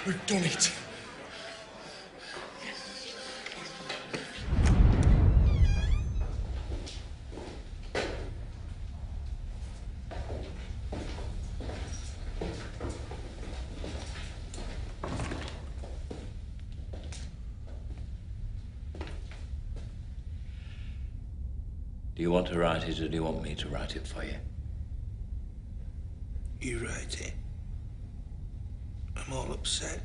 We've done it. Do you want to write it, or do you want me to write it for you? You write it. I'm all upset.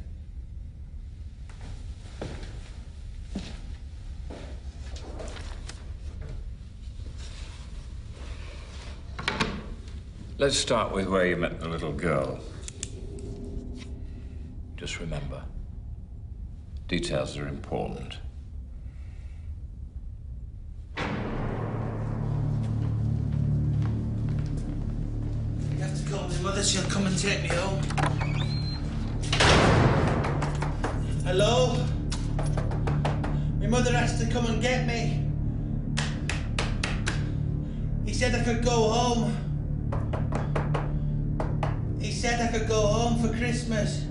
Let's start with where you met the little girl. Just remember, details are important. You have to call my mother, she'll come and take me home. Hello? My mother has to come and get me. He said I could go home. He said I could go home for Christmas.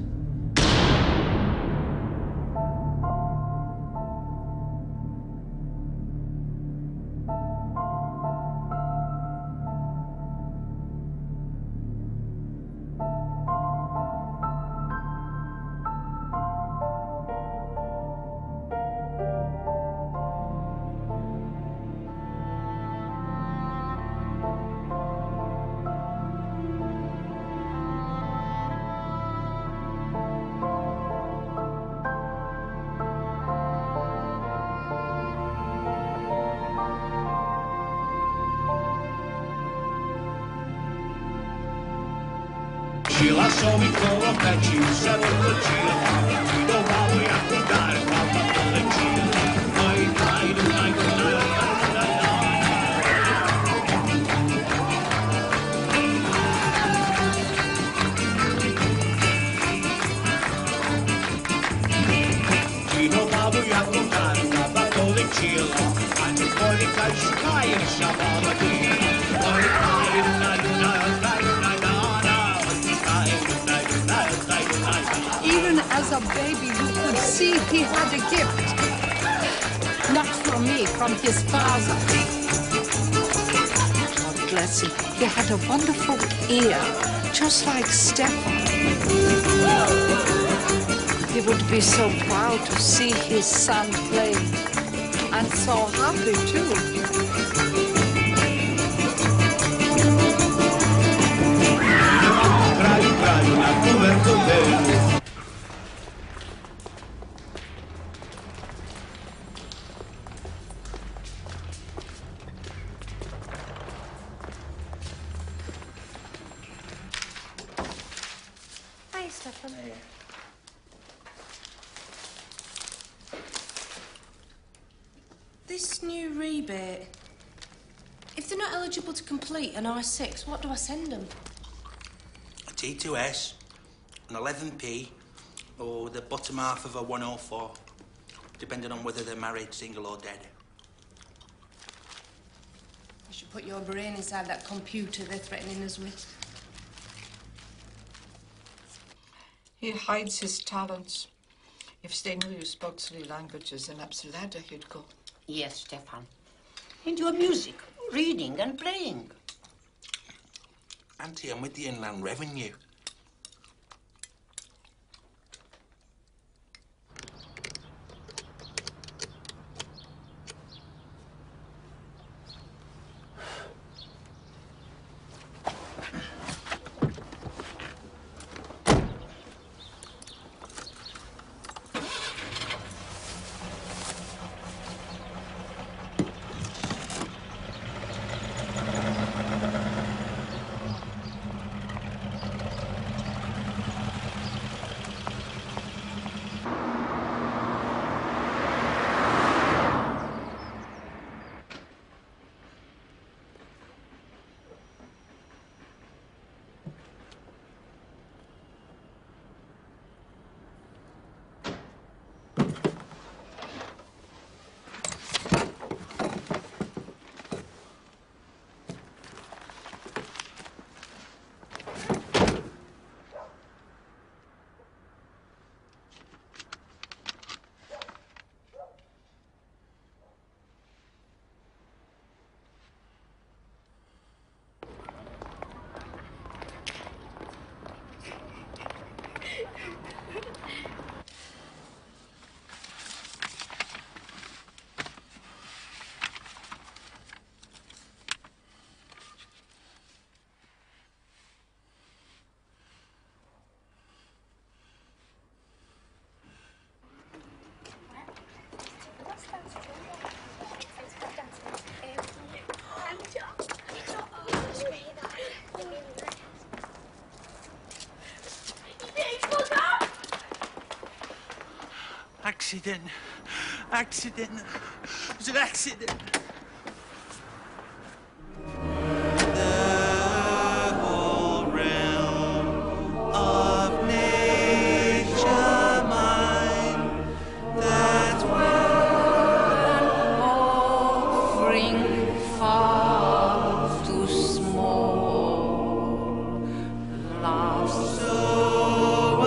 Sheila saw me go up and she said, "Look, Sheila, you know how we have to die, Papa, Sheila." You know how we have to die, Papa, Sheila. And the boy that she crying, Shabba, Even as a baby, you could see he had a gift. Not from me, from his father. God bless him. He had a wonderful ear, just like Stefan. He would be so proud to see his son playing, and so happy too. Hi, Stefan. Hey. This new rebate, if they're not eligible to complete an R6, what do I send them? A T2S, an 11p, or the bottom half of a 104, depending on whether they're married, single or dead. You should put your brain inside that computer they're threatening us with. He hides his talents. If they knew you spoke 3 languages, in Absolada he'd go. Yes, Stefan. And your music, reading and playing. Auntie, I'm with the Inland Revenue. accident. Accident. It was an accident. The whole realm of nature mine, that's Offering far too small. Love so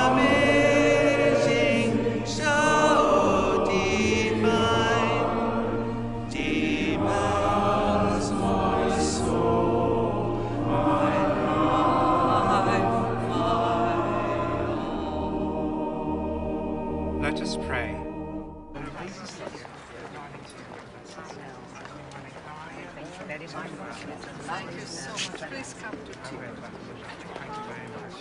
amazing, so divine, demands my soul, my life, my Let us pray. Thank you so much. Please come to tea. Thank you very much.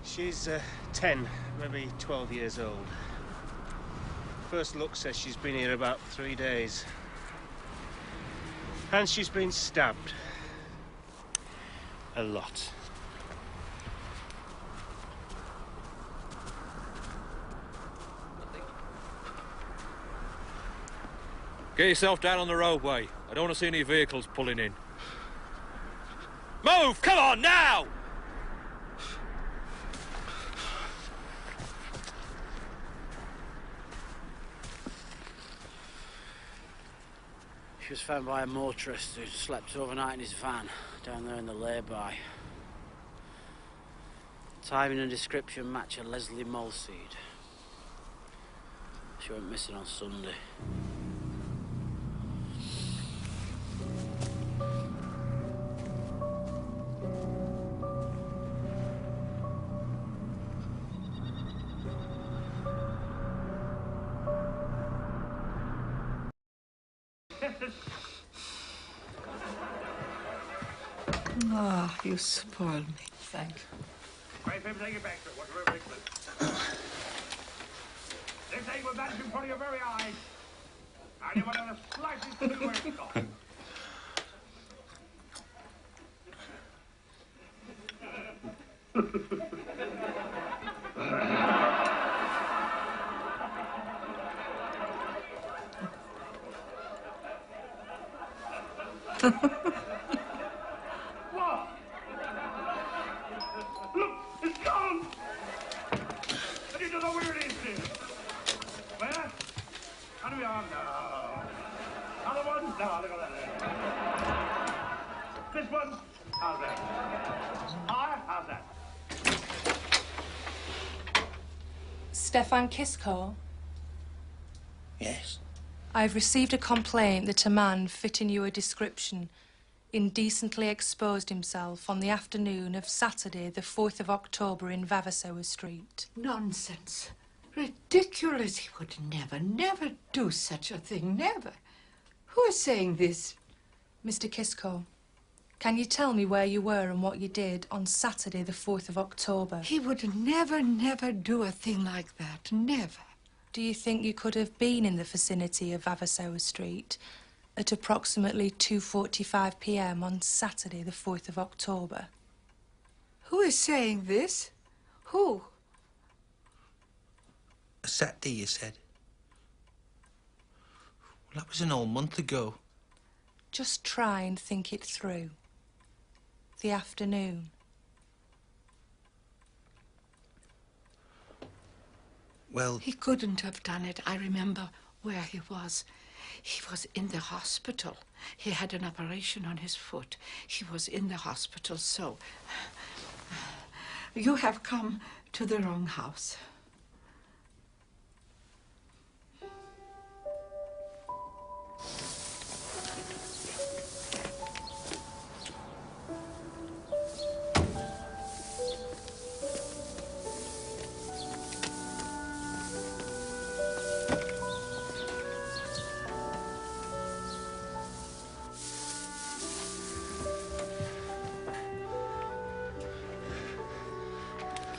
She's 10, maybe 12 years old. First look says she's been here about 3 days. And she's been stabbed. A lot. Get yourself down on the roadway. I don't want to see any vehicles pulling in. Move! Come on, now! She was found by a motorist who slept overnight in his van down there in the lay-by. Timing and description match a Lesley Molseed. She went missing on Sunday. Ah, you spoil me. Thank you. Right, baby, take it back to whatever it is. This thing was vanished in front of your very eyes. And you were the slightest clue where it's gone. What? Look, it's gone! And you don't know where it is. this one? How's that? Higher? How's that? Stefan Kiszko? Yes? I've received a complaint that a man fitting your description indecently exposed himself on the afternoon of Saturday, the 4th of October in Vavasour Street. Nonsense. Ridiculous. He would never do such a thing. Never. Who is saying this? Mr. Kiszko, can you tell me where you were and what you did on Saturday, the 4th of October? He would never do a thing like that. Never. Do you think you could have been in the vicinity of Vavasour Street at approximately 2:45 p.m. on Saturday, the 4th of October? Who is saying this? Who? A Saturday, you said? Well, that was an whole month ago. Just try and think it through. The afternoon. Well... He couldn't have done it. I remember where he was. He was in the hospital. He had an operation on his foot. He was in the hospital, so... You have come to the wrong house.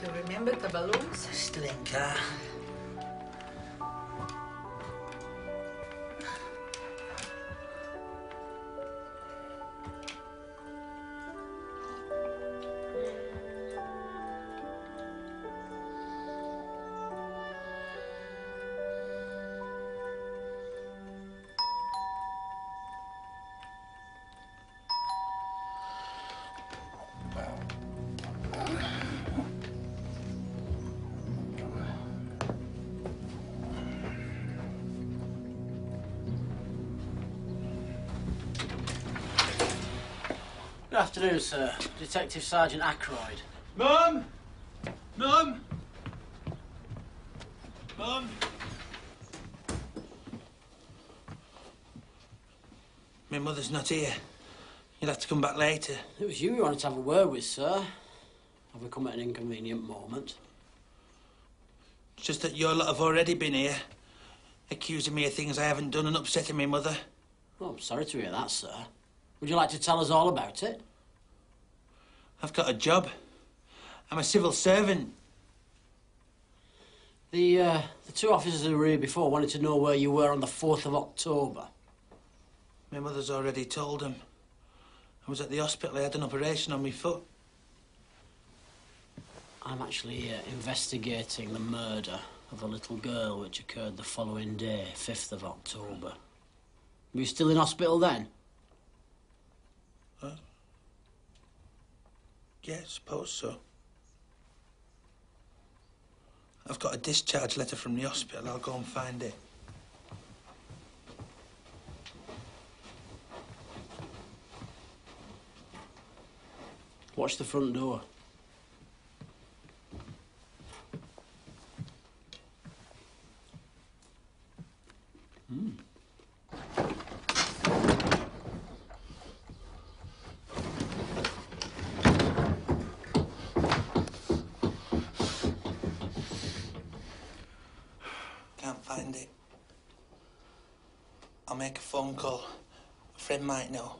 You remember the balloons? Still in car. Good afternoon, sir. Detective Sergeant Ackroyd. Mum! Mum! Mum! My mother's not here. You'll have to come back later. It was you we wanted to have a word with, sir. Have we come at an inconvenient moment? It's just that your lot have already been here, accusing me of things I haven't done and upsetting my mother. Well, I'm sorry to hear that, sir. Would you like to tell us all about it? I've got a job. I'm a civil servant. The two officers who were here before wanted to know where you were on the 4th of October. My mother's already told them. I was at the hospital. I had an operation on my foot. I'm actually investigating the murder of a little girl which occurred the following day, 5th of October. Were you still in hospital then? Yeah, I suppose so. I've got a discharge letter from the hospital. I'll go and find it. Watch the front door. Can't find it. I'll make a phone call. A friend might know.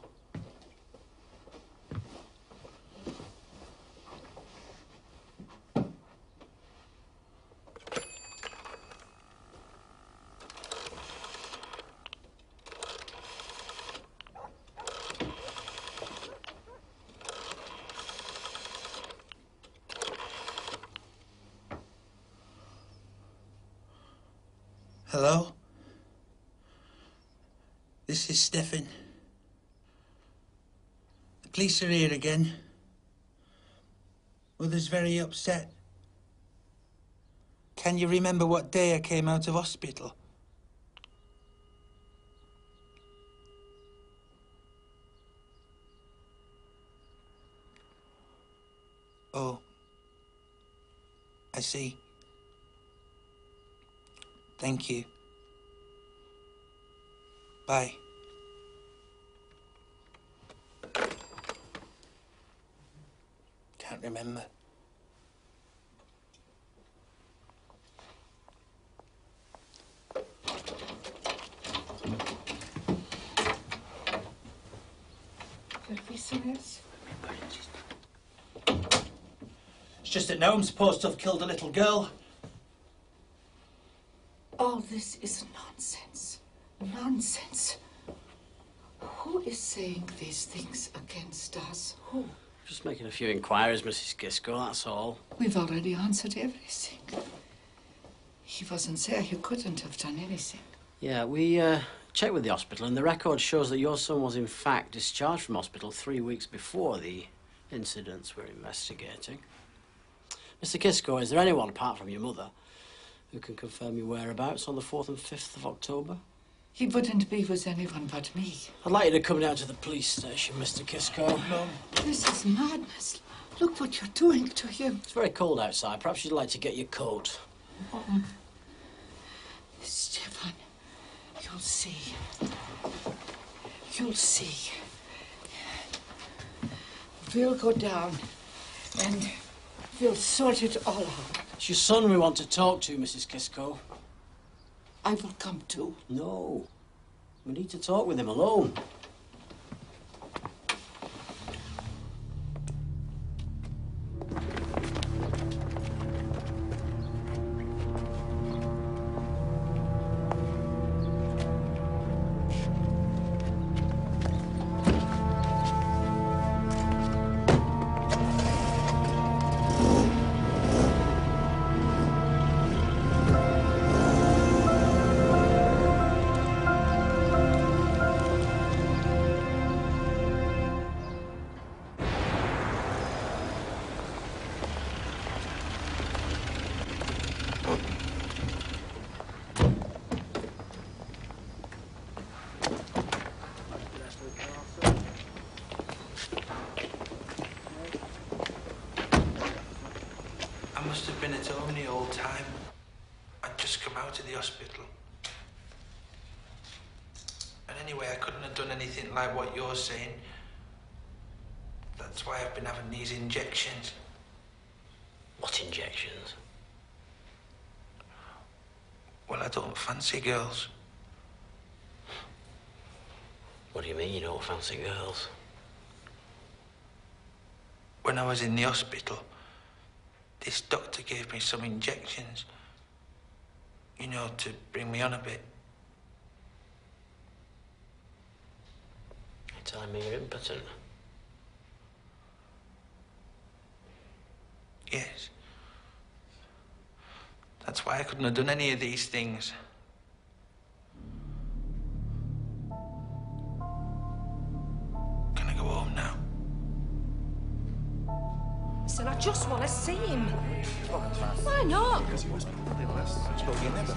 Hello? This is Stefan. The police are here again. Mother's very upset. Can you remember what day I came out of hospital? Oh. I see. Thank you. Bye. Can't remember. It's just that now I'm supposed to have killed a little girl. All this is nonsense. Nonsense. Who is saying these things against us? Who? Just making a few inquiries, Mrs. Kiszko, that's all. We've already answered everything. He wasn't there. He couldn't have done anything. Yeah, we checked with the hospital, and the record shows that your son was in fact discharged from hospital 3 weeks before the incidents we're investigating. Mr. Kiszko, is there anyone apart from your mother who can confirm your whereabouts on the 4th and 5th of October? He wouldn't be with anyone but me. I'd like you to come down to the police station, Mr. Kiszko. Mum. This is madness. Look what you're doing to him. It's very cold outside. Perhaps you'd like to get your coat. Stefan, you'll see. You'll see. We'll go down and we'll sort it all out. It's your son we want to talk to, Mrs. Kiszko. I will come too. No. We need to talk with him alone. I must have been at home the whole time. I'd just come out of the hospital. And anyway, I couldn't have done anything like what you're saying. That's why I've been having these injections. What injections? Well, I don't fancy girls. What do you mean you don't fancy girls? When I was in the hospital, this doctor gave me some injections, you know, to bring me on a bit. You're telling me you're impotent? Yes. That's why I couldn't have done any of these things. Can I go home now? Listen, I just want to see him. Why not? Because he was probably less spoken never.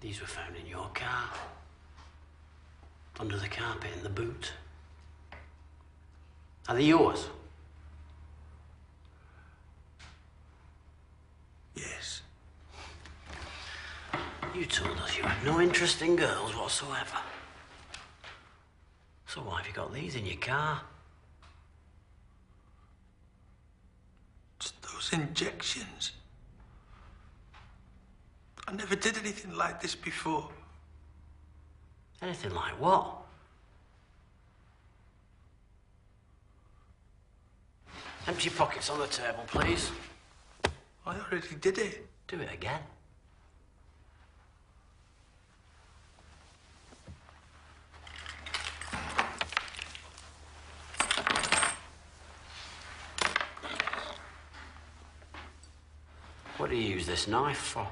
These were found in your car. Under the carpet in the boot. Are they yours? Yes. You told us you had no interest in girls whatsoever. So why have you got these in your car? It's those injections. I never did anything like this before. Anything like what? Empty your pockets on the table, please. I already did it. Do it again. What do you use this knife for?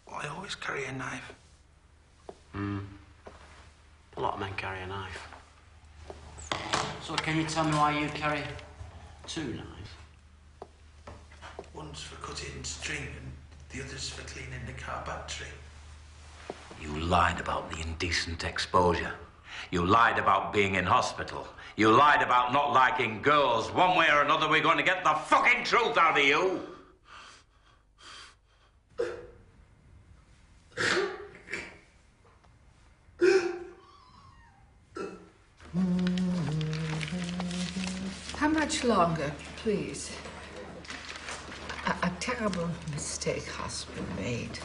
Well, I always carry a knife. A lot of men carry a knife. So can you tell me why you carry two knives? One's for cutting string and the other's for cleaning the car battery. You lied about the indecent exposure. You lied about being in hospital. You lied about not liking girls. One way or another, we're going to get the fucking truth out of you. How much longer, please? A terrible mistake has been made.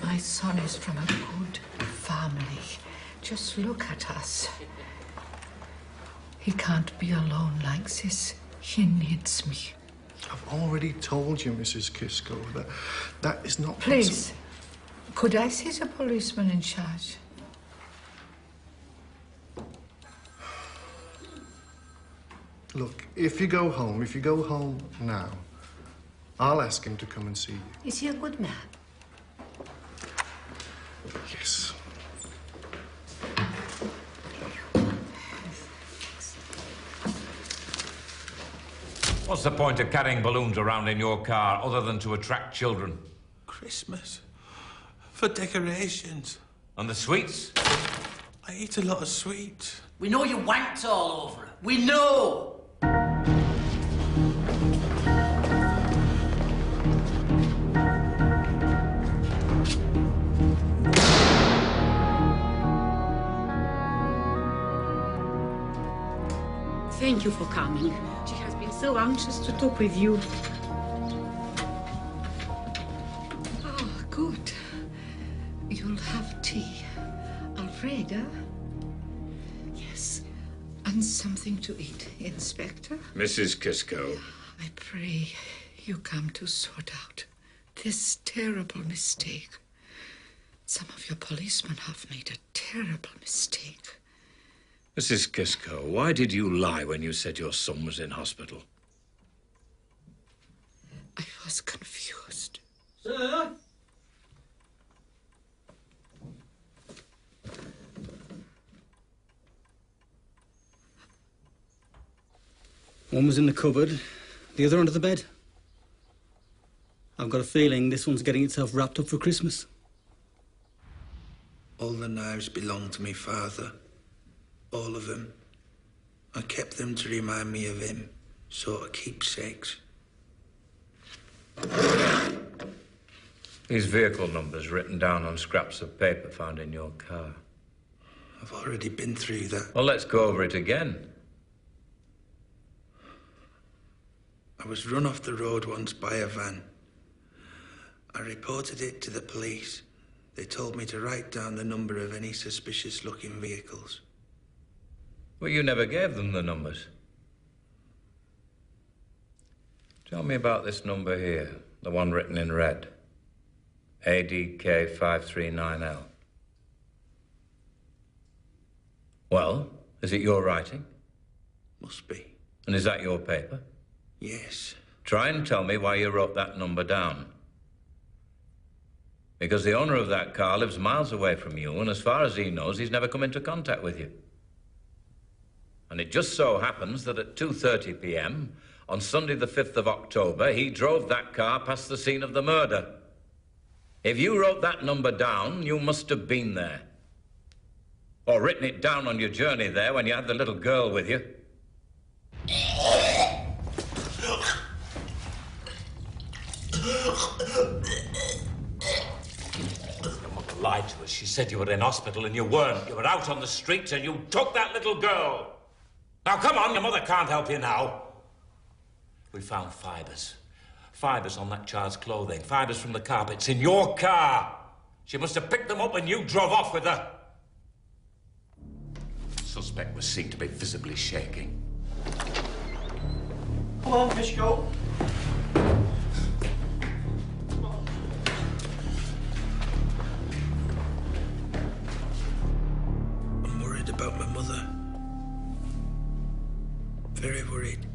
My son is from a good family. Just look at us. He can't be alone like this. He needs me. I've already told you, Mrs. Kiszko, that is not Please, possible. could I see the policeman in charge? Look, if you go home now, I'll ask him to come and see you. Is he a good man? Yes. What's the point of carrying balloons around in your car other than to attract children? Christmas. For decorations. And the sweets? I eat a lot of sweets. We know you wanked all over it. We know! Thank you for coming. She has been so anxious to talk with you. Oh, good. You'll have tea. Alfreda? Yes. And something to eat, Inspector? Mrs. Kiszko. I pray you come to sort out this terrible mistake. Some of your policemen have made a terrible mistake. Mrs. Kiszko, why did you lie when you said your son was in hospital? I was confused. Sir? One was in the cupboard, the other under the bed. I've got a feeling this one's getting itself wrapped up for Christmas. All the knives belong to my father. All of them. I kept them to remind me of him. Sort of keepsakes. These vehicle numbers written down on scraps of paper found in your car. I've already been through that. Well, let's go over it again. I was run off the road once by a van. I reported it to the police. They told me to write down the number of any suspicious-looking vehicles. Well, you never gave them the numbers. Tell me about this number here, the one written in red. ADK 539L. Well, is it your writing? Must be. And is that your paper? Yes. Try and tell me why you wrote that number down. Because the owner of that car lives miles away from you, and as far as he knows, he's never come into contact with you. And it just so happens that at 2:30 p.m. on Sunday the 5th of October, he drove that car past the scene of the murder. If you wrote that number down, you must have been there. Or written it down on your journey there when you had the little girl with you. Your mother lied to us. She said you were in hospital and you weren't. You were out on the streets and you took that little girl. Now, come on, your mother can't help you now. We found fibres. Fibres on that child's clothing. Fibres from the carpets in your car. She must have picked them up when you drove off with her. The suspect was seen to be visibly shaking. Come on, Kiszko. I'm worried about my mother. Very worried.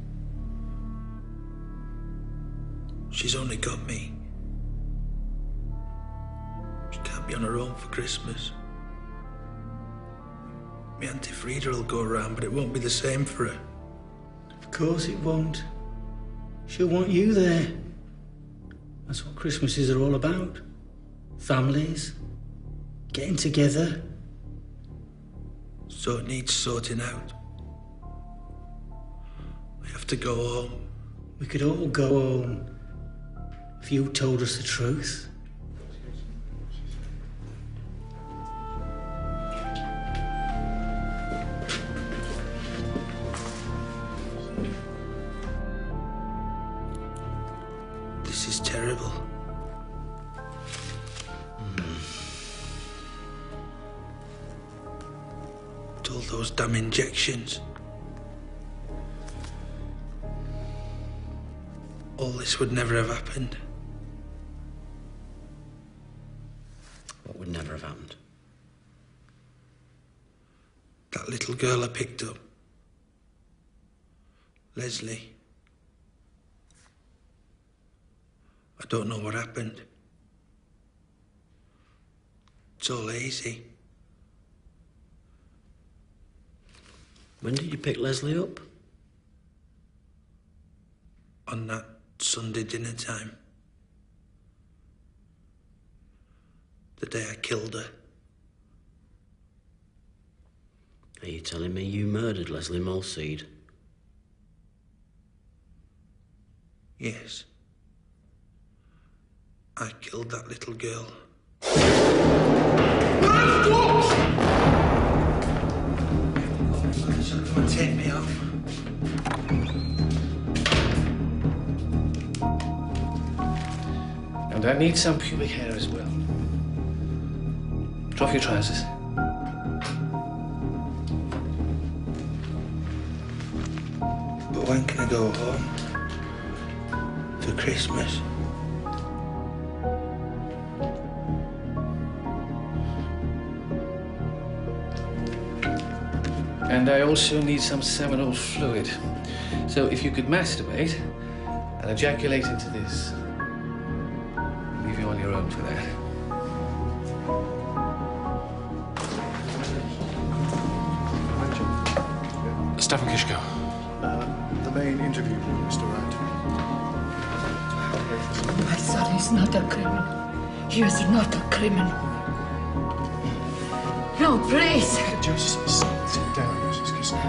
She's only got me. She can't be on her own for Christmas. My Auntie Frida will go around, but it won't be the same for her. Of course it won't. She'll want you there. That's what Christmases are all about. Families. Getting together. So it needs sorting out. I have to go home. We could all go home if you told us the truth. This is terrible. All those damn injections. All this would never have happened. What would never have happened? That little girl I picked up. Lesley. I don't know what happened. It's all hazy. When did you pick Lesley up? On that Sunday dinner time. The day I killed her. Are you telling me you murdered Lesley Molseed? Yes. I killed that little girl. Come on, take me off. And I need some pubic hair as well. Drop your trousers. But when can I go home? For Christmas? And I also need some seminal fluid. So if you could masturbate and ejaculate into this. I'll leave you on your own for that. Stefan Kiszko. The main interview room, Mr. Wright. My son is not a criminal. He is not a criminal. No, please. Just sit down, Mrs. Kiszko.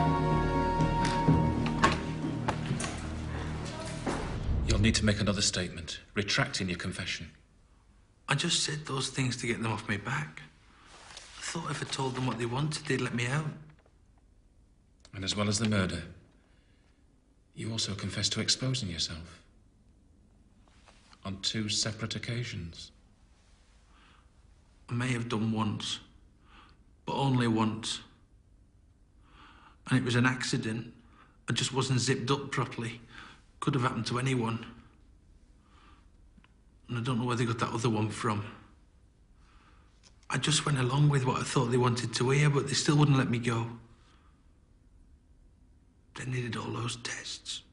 You'll need to make another statement, retracting your confession. I just said those things to get them off my back. I thought if I told them what they wanted, they'd let me out. And as well as the murder, you also confessed to exposing yourself. On 2 separate occasions. I may have done once, but only once. And it was an accident. I just wasn't zipped up properly. Could have happened to anyone. And I don't know where they got that other one from. I just went along with what I thought they wanted to hear, but they still wouldn't let me go. They needed all those tests.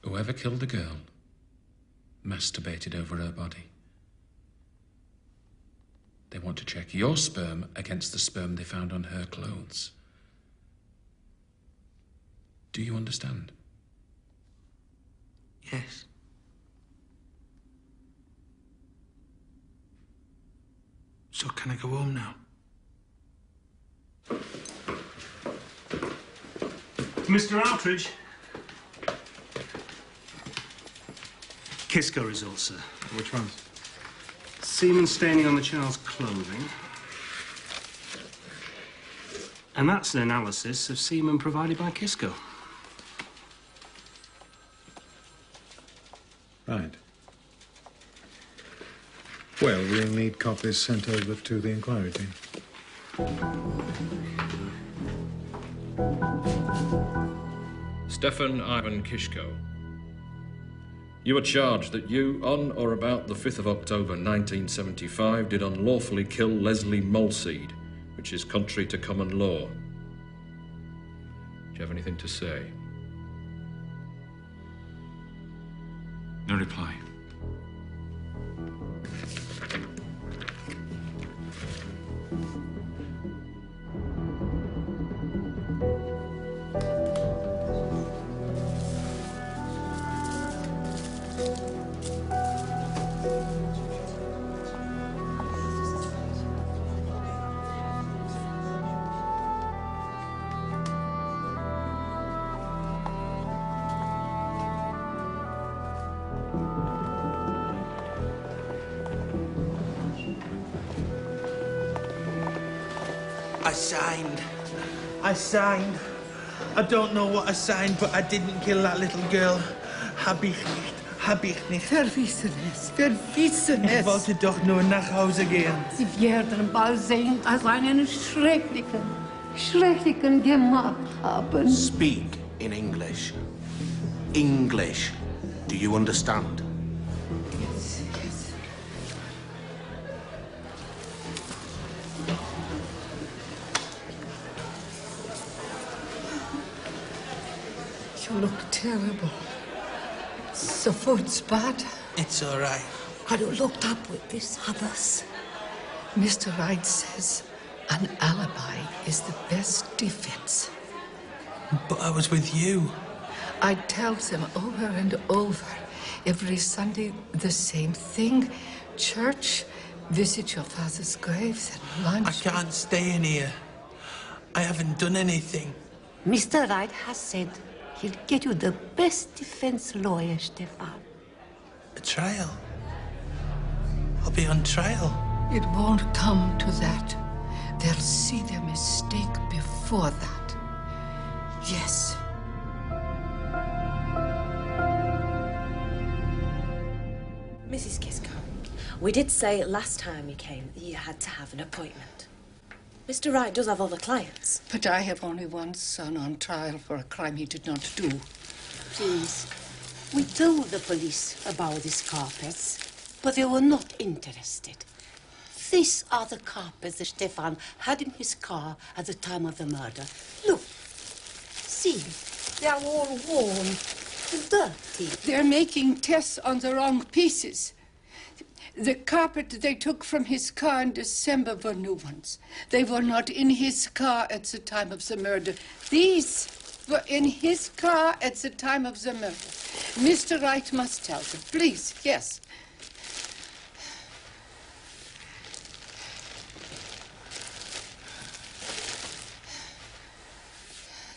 Whoever killed the girl masturbated over her body. They want to check your sperm against the sperm they found on her clothes. Do you understand? Yes. So can I go home now? Mr. Outridge. Kiszko results, sir. Which ones? Semen staining on the child's clothing. And that's an analysis of semen provided by Kiszko. Right. Well, we'll need copies sent over to the inquiry team. Stefan Ivan Kiszko. You are charged that you, on or about the 5th of October 1975, did unlawfully kill Lesley Molseed, which is contrary to common law. Do you have anything to say? No reply. I signed. I don't know what I signed, but I didn't kill that little girl. Hab ich nicht. Verwissen es. Ich wollte doch nur nach Hause gehen. Sie werden bald sehen, als einen schrecklichen gemacht haben. Speak in English. English. Do you understand? Yes, yes. You look terrible. The food's bad. It's all right. Are you looked up with these others? Mr. Wright says an alibi is the best defense. But I was with you. I tell them over and over, every Sunday, the same thing. Church, visit your father's graves and lunch. I can't stay in here. I haven't done anything. Mr. Wright has said he'll get you the best defense lawyer, Stefan. A trial? I'll be on trial. It won't come to that. They'll see their mistake before that. Yes. Mrs. Kiszko, we did say last time you came that you had to have an appointment. Mr. Wright does have other clients. But I have only one son on trial for a crime he did not do. Please, we told the police about these carpets, but they were not interested. These are the carpets that Stefan had in his car at the time of the murder. Look, see, they are all worn and dirty. They're making tests on the wrong pieces. The carpet they took from his car in December were new ones. They were not in his car at the time of the murder. These were in his car at the time of the murder. Mr. Wright must tell them, please, yes.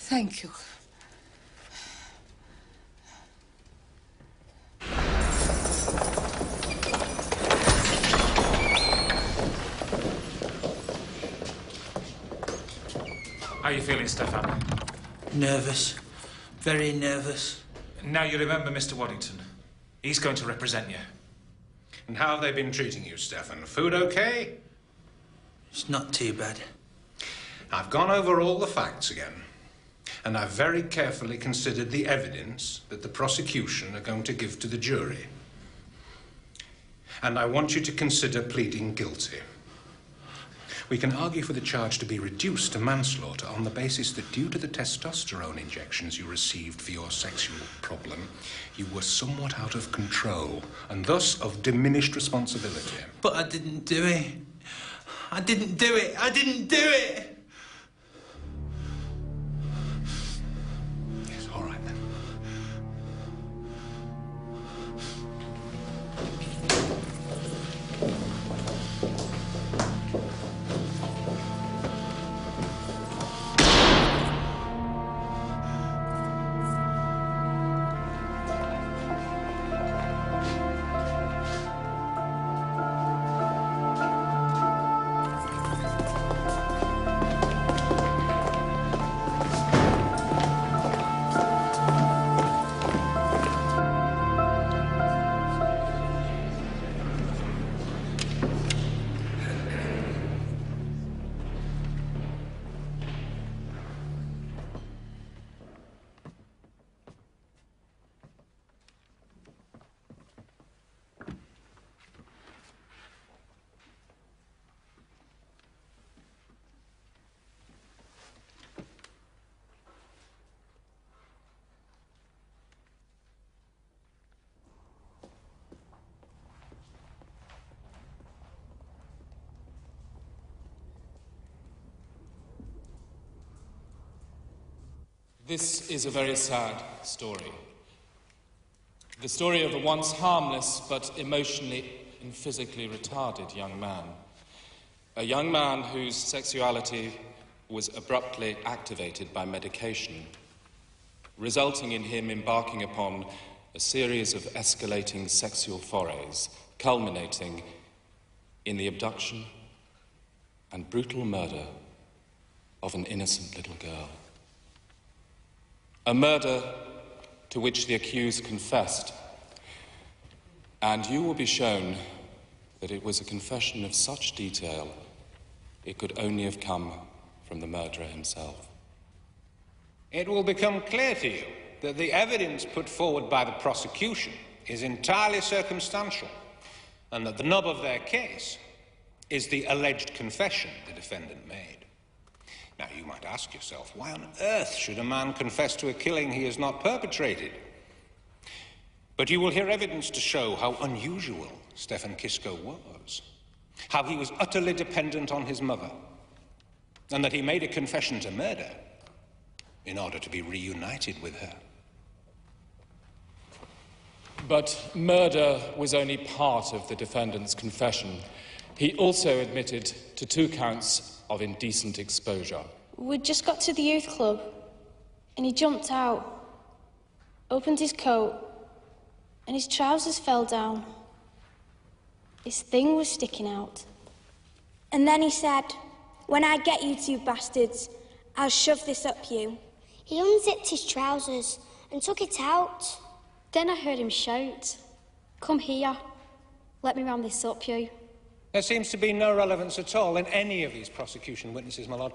Thank you. How are you feeling, Stefan? Nervous. Very nervous. Now you remember Mr. Waddington. He's going to represent you. And how have they been treating you, Stefan? Food okay? It's not too bad. I've gone over all the facts again. And I've very carefully considered the evidence that the prosecution are going to give to the jury. And I want you to consider pleading guilty. We can argue for the charge to be reduced to manslaughter on the basis that due to the testosterone injections you received for your sexual problem, you were somewhat out of control and thus of diminished responsibility. But I didn't do it. I didn't do it. I didn't do it. Yes, all right then. This is a very sad story. The story of a once harmless but emotionally and physically retarded young man. A young man whose sexuality was abruptly activated by medication, resulting in him embarking upon a series of escalating sexual forays, culminating in the abduction and brutal murder of an innocent little girl. A murder to which the accused confessed, and you will be shown that it was a confession of such detail it could only have come from the murderer himself. It will become clear to you that the evidence put forward by the prosecution is entirely circumstantial, and that the nub of their case is the alleged confession the defendant made. Now, you might ask yourself, why on earth should a man confess to a killing he has not perpetrated? But you will hear evidence to show how unusual Stefan Kiszko was, how he was utterly dependent on his mother, and that he made a confession to murder in order to be reunited with her. But murder was only part of the defendant's confession. He also admitted to 2 counts of indecent exposure. We'd just got to the youth club, and he jumped out, opened his coat, and his trousers fell down. His thing was sticking out. And then he said, "When I get you 2 bastards, I'll shove this up you." He unzipped his trousers and took it out. Then I heard him shout, "Come here, let me round this up you." There seems to be no relevance at all in any of these prosecution witnesses, my lord,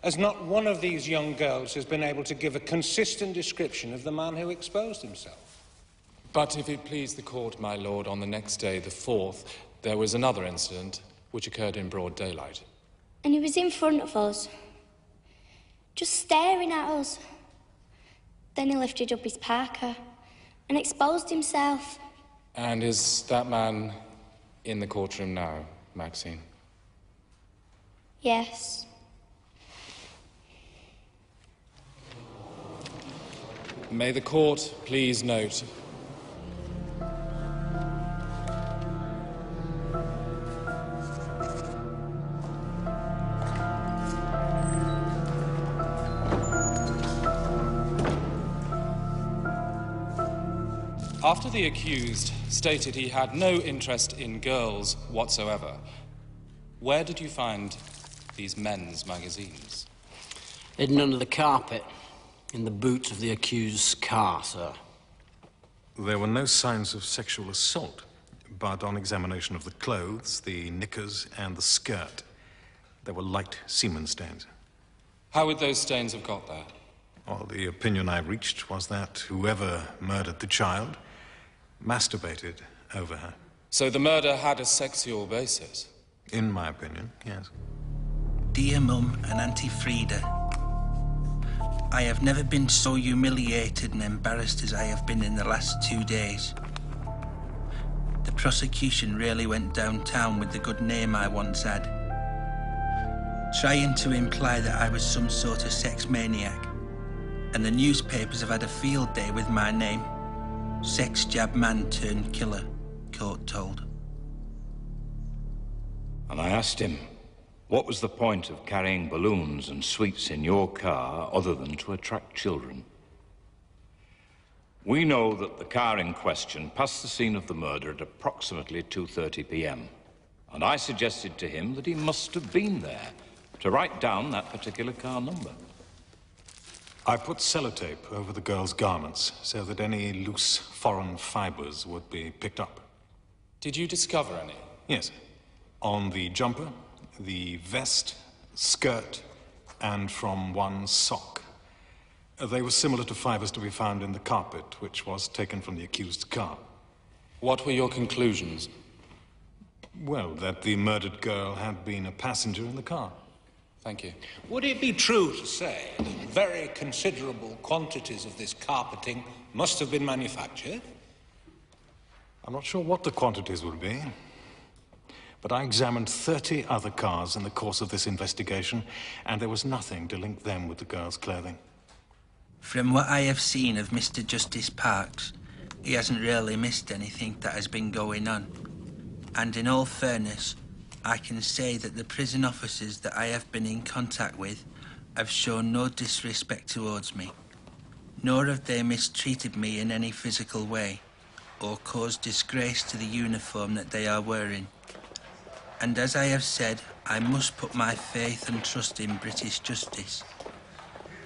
as not one of these young girls has been able to give a consistent description of the man who exposed himself. But if it please the court, my lord, on the next day, the 4th, there was another incident which occurred in broad daylight. And he was in front of us, just staring at us. Then he lifted up his parka and exposed himself. And is that man in the courtroom now, Maxine? Yes. May the court please note after the accused stated he had no interest in girls whatsoever, where did you find these men's magazines? Hidden under the carpet, in the boot of the accused's car, sir. There were no signs of sexual assault, but on examination of the clothes, the knickers and the skirt, there were light semen stains. How would those stains have got there? Well, the opinion I reached was that whoever murdered the child masturbated over her. So the murder had a sexual basis? In my opinion, yes. Dear Mum and Auntie Frida, I have never been so humiliated and embarrassed as I have been in the last 2 days. The prosecution really went downtown with the good name I once had, trying to imply that I was some sort of sex maniac. And the newspapers have had a field day with my name. Sex jab man turned killer, court told. And I asked him, what was the point of carrying balloons and sweets in your car other than to attract children? We know that the car in question passed the scene of the murder at approximately 2:30 p.m. And I suggested to him that he must have been there to write down that particular car number. I put sellotape over the girl's garments so that any loose foreign fibers would be picked up. Did you discover any? Yes. On the jumper, the vest, skirt, and from one sock. They were similar to fibers to be found in the carpet, which was taken from the accused's car. What were your conclusions? Well, that the murdered girl had been a passenger in the car. Thank you. Would it be true to say that very considerable quantities of this carpeting must have been manufactured? I'm not sure what the quantities would be, but I examined 30 other cars in the course of this investigation, and there was nothing to link them with the girl's clothing. From what I have seen of Mr. Justice Parks, he hasn't really missed anything that has been going on. And in all fairness, I can say that the prison officers that I have been in contact with have shown no disrespect towards me, nor have they mistreated me in any physical way or caused disgrace to the uniform that they are wearing. And as I have said, I must put my faith and trust in British justice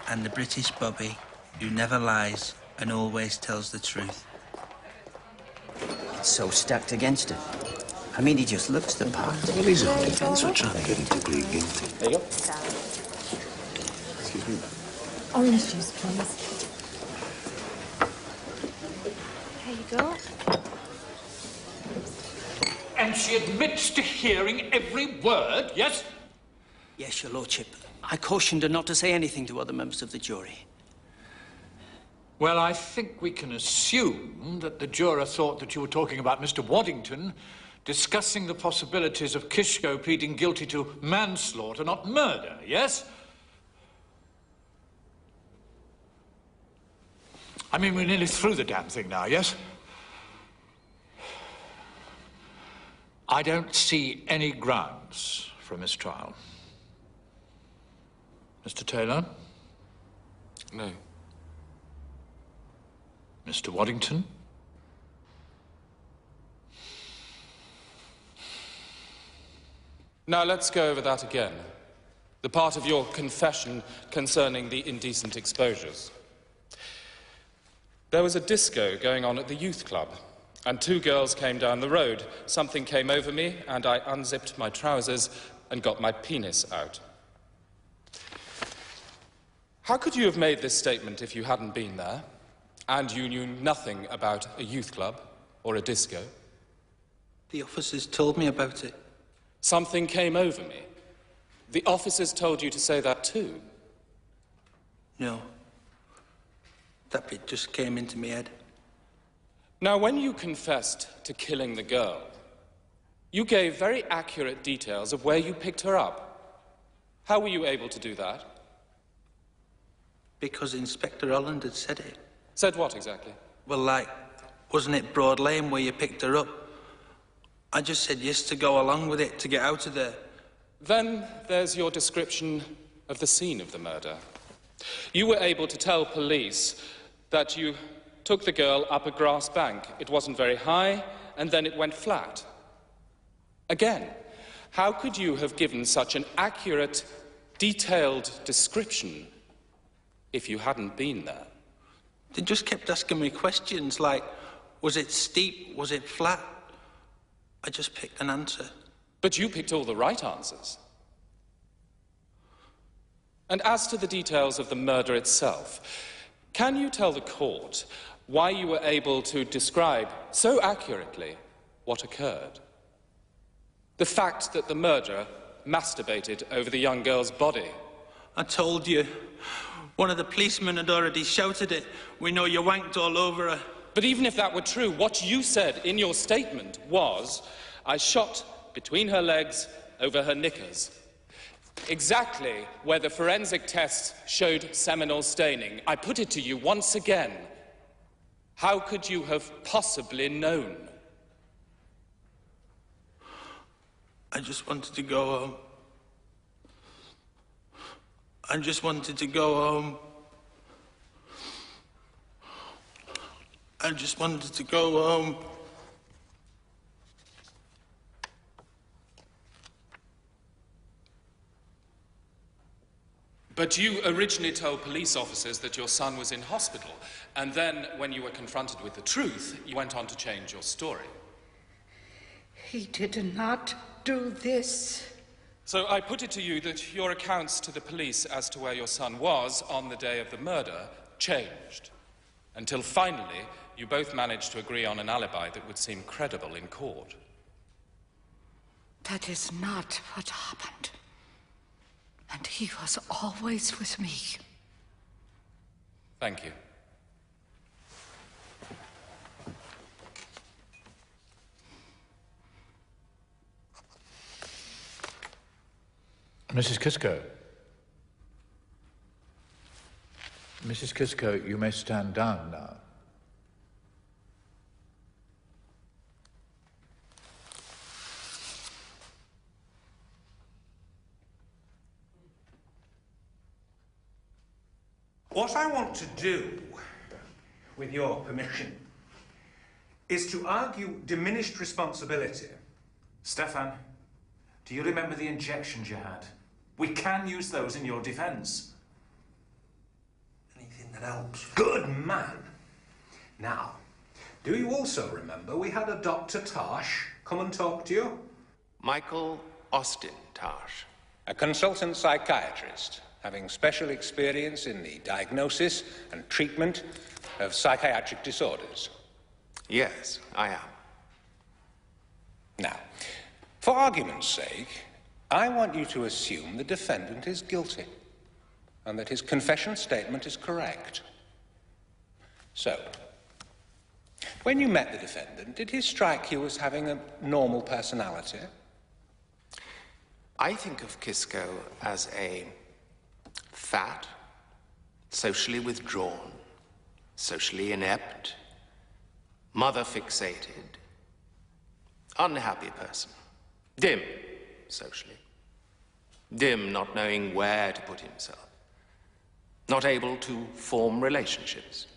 and the British Bobby who never lies and always tells the truth. It's so stacked against him. I mean, he just looks the part. Well, he's on defence. We're trying to get him to plead guilty. There you go. Excuse me. Orange juice, please. Here you go. And she admits to hearing every word, yes? Yes, Your Lordship. I cautioned her not to say anything to other members of the jury. Well, I think we can assume that the juror thought that you were talking about Mr. Waddington discussing the possibilities of Kiszko pleading guilty to manslaughter, not murder, yes? I mean, we're nearly through the damn thing now, yes? I don't see any grounds for a mistrial. Mr. Taylor? No. Mr. Waddington? Now let's go over that again. The part of your confession concerning the indecent exposures. There was a disco going on at the youth club, and two girls came down the road. Something came over me, and I unzipped my trousers and got my penis out. How could you have made this statement if you hadn't been there, and you knew nothing about a youth club or a disco? The officers told me about it. Something came over me. The officers told you to say that too? No. That bit just came into my head. Now, when you confessed to killing the girl, you gave very accurate details of where you picked her up. How were you able to do that? Because Inspector Holland had said it. Said what exactly? Well, like, wasn't it Broad Lane where you picked her up? I just said yes to go along with it, to get out of there. Then there's your description of the scene of the murder. You were able to tell police that you took the girl up a grass bank. It wasn't very high, and then it went flat. Again, how could you have given such an accurate, detailed description if you hadn't been there? They just kept asking me questions like, was it steep, was it flat? I just picked an answer. But you picked all the right answers. And as to the details of the murder itself, can you tell the court why you were able to describe so accurately what occurred? The fact that the murderer masturbated over the young girl's body. I told you. One of the policemen had already shouted it. We know you wanked all over her. But even if that were true, what you said in your statement was, I shot between her legs over her knickers. Exactly where the forensic test showed seminal staining. I put it to you once again. How could you have possibly known? I just wanted to go home. I just wanted to go home. I just wanted to go home. But you originally told police officers that your son was in hospital, and then, when you were confronted with the truth, you went on to change your story. He did not do this. So I put it to you that your accounts to the police as to where your son was on the day of the murder changed, until finally you both managed to agree on an alibi that would seem credible in court. That is not what happened. And he was always with me. Thank you. Mrs. Kiszko. Mrs. Kiszko, you may stand down now. What I want to do, with your permission, is to argue diminished responsibility. Stefan, do you remember the injections you had? We can use those in your defence. Anything that helps. Good man. Now, do you also remember we had a Dr. Tarsh come and talk to you? Michael Austin Tarsh. A consultant psychiatrist, having special experience in the diagnosis and treatment of psychiatric disorders. Yes, I am. Now, for argument's sake, I want you to assume the defendant is guilty and that his confession statement is correct. So, when you met the defendant, did he strike you as having a normal personality? I think of Kiszko as a fat, socially withdrawn, socially inept, mother-fixated, unhappy person. Dim, socially. Dim, not knowing where to put himself. Not able to form relationships.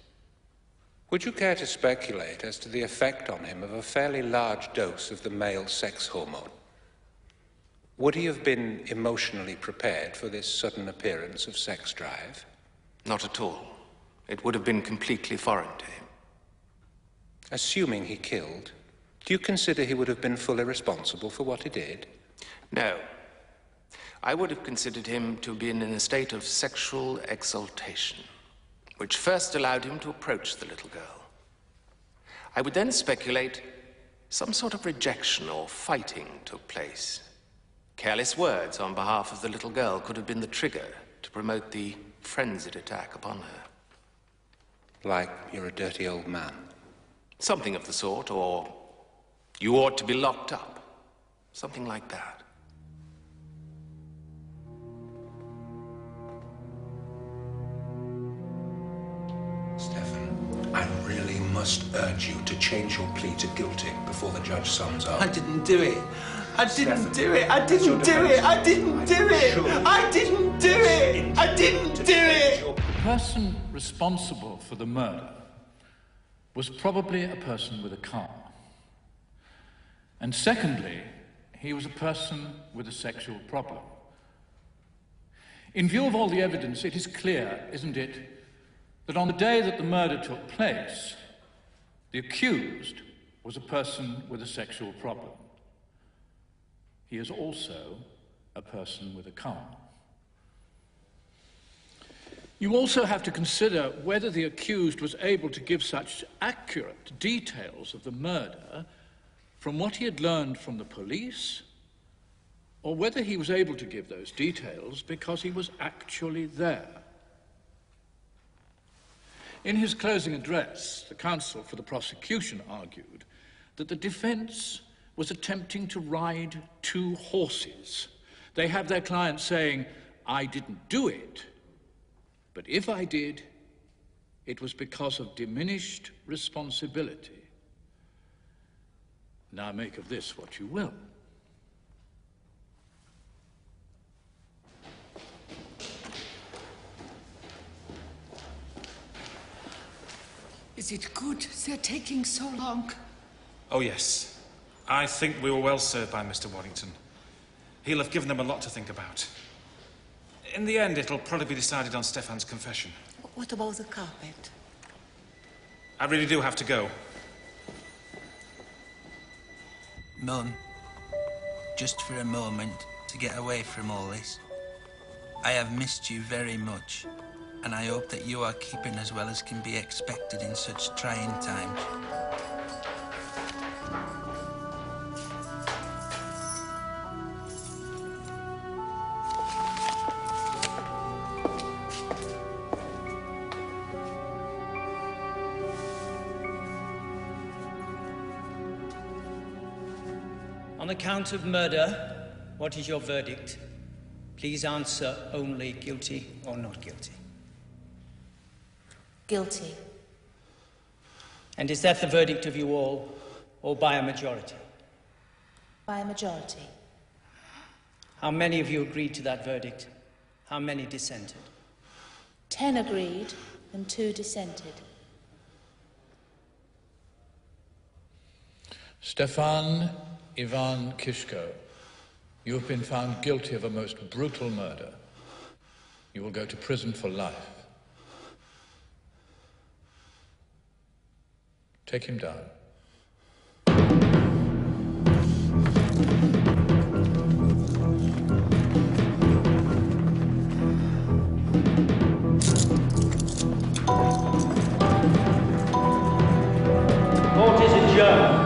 Would you care to speculate as to the effect on him of a fairly large dose of the male sex hormone? Would he have been emotionally prepared for this sudden appearance of sex drive? Not at all. It would have been completely foreign to him. Assuming he killed, do you consider he would have been fully responsible for what he did? No. I would have considered him to have been in a state of sexual exaltation, which first allowed him to approach the little girl. I would then speculate some sort of rejection or fighting took place. Careless words on behalf of the little girl could have been the trigger to promote the frenzied attack upon her. Like you're a dirty old man? Something of the sort, or you ought to be locked up. Something like that. Stefan, I really must urge you to change your plea to guilty before the judge sums up. I didn't do it. I didn't do it. I didn't do it. I didn't do it. I didn't do it. I didn't do it. The person responsible for the murder was probably a person with a car. And secondly, he was a person with a sexual problem. In view of all the evidence, it is clear, isn't it, that on the day that the murder took place, the accused was a person with a sexual problem. He is also a person with a car. You also have to consider whether the accused was able to give such accurate details of the murder from what he had learned from the police, or whether he was able to give those details because he was actually there. In his closing address, the counsel for the prosecution argued that the defense was attempting to ride two horses. They have their client saying, "I didn't do it, but if I did, it was because of diminished responsibility." Now make of this what you will. Is it good they're taking so long? Oh, yes. I think we were well served by Mr. Waddington. He'll have given them a lot to think about. In the end, it'll probably be decided on Stefan's confession. What about the carpet? I really do have to go. Mum, just for a moment, to get away from all this. I have missed you very much, and I hope that you are keeping as well as can be expected in such trying times. On the count of murder, what is your verdict? Please answer only guilty or not guilty. Guilty. And is that the verdict of you all, or by a majority? By a majority. How many of you agreed to that verdict? How many dissented? 10 agreed and 2 dissented. Stefan Ivan Kiszko, you have been found guilty of a most brutal murder. You will go to prison for life. Take him down. Court is adjourned.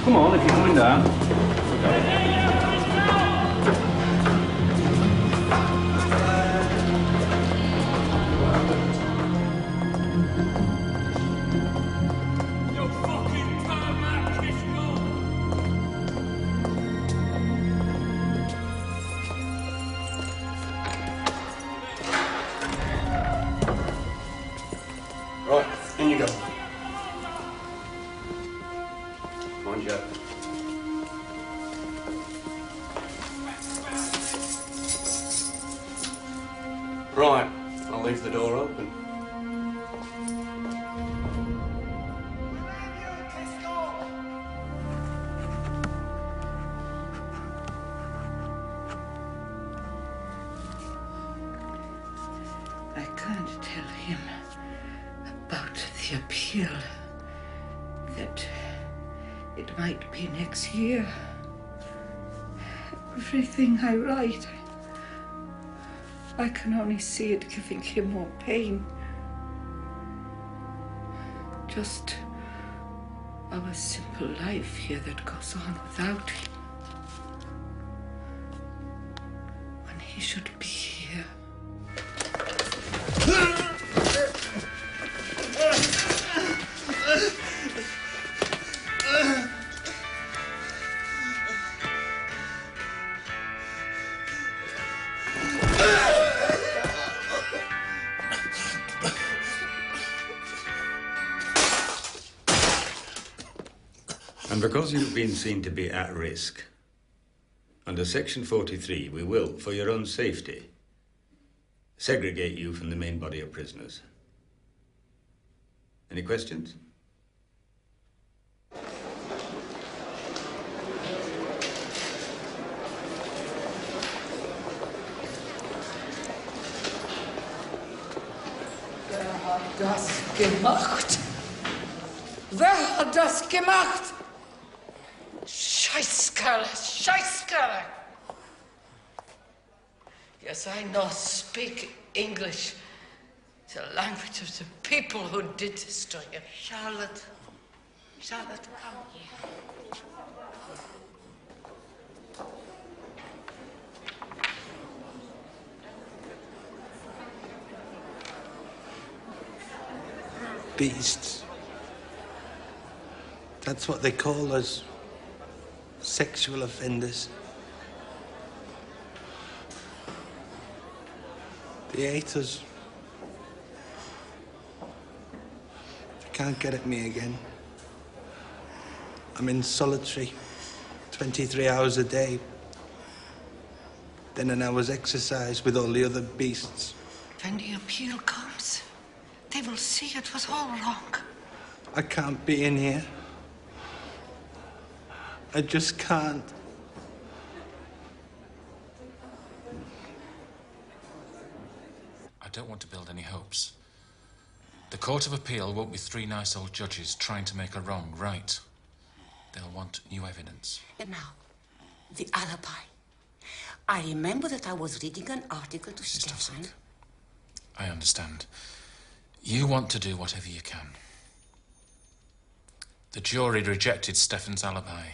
Come on, if you're coming down. Right, in you go. Mind you. Right, I'll leave the door open. I can't tell him about the appeal, that it might be next year. Everything I write, I can only see it giving him more pain. Just our simple life here that goes on without him. When he should be here. And because you've been seen to be at risk, under Section 43, we will, for your own safety, segregate you from the main body of prisoners. Any questions? Wer hat das gemacht? Wer hat das gemacht? Scheißkerle, Scheißkerle! Yes, I know speak English. The language of the people who did this to you. Charlotte, come here. Beasts. That's what they call us. Sexual offenders. They hate us. They can't get at me again. I'm in solitary 23 hours a day. Then an hour's exercise with all the other beasts. When the appeal comes, they will see it was all wrong. I can't be in here. I just can't. I don't want to build any hopes. The Court of Appeal won't be three nice old judges trying to make a wrong right. They'll want new evidence. And now, the alibi. I remember that I was reading an article to Stefan. I understand. You want to do whatever you can. The jury rejected Stefan's alibi.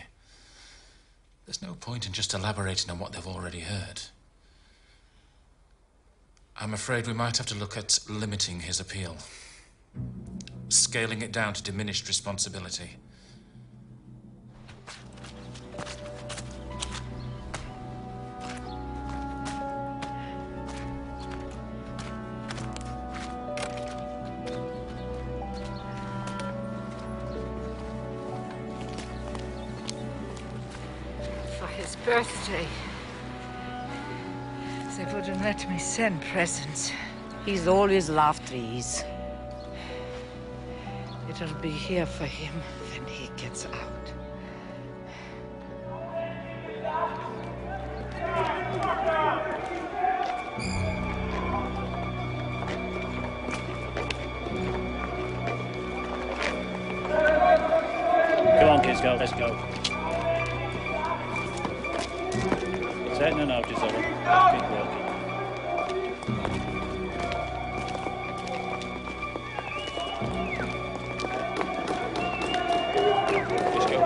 There's no point in just elaborating on what they've already heard. I'm afraid we might have to look at limiting his appeal. Scaling it down to diminished responsibility. Birthday. They wouldn't let me send presents. He's always loved trees. It'll be here for him when he gets out. Come on, Kiszko, let's go. Set no notice of it. Keep walking. Just go.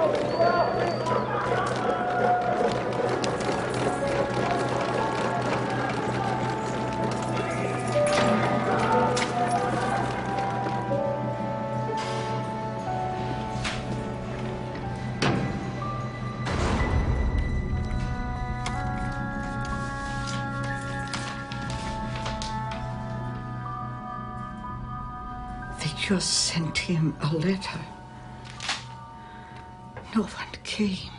They just sent him a letter. No one came.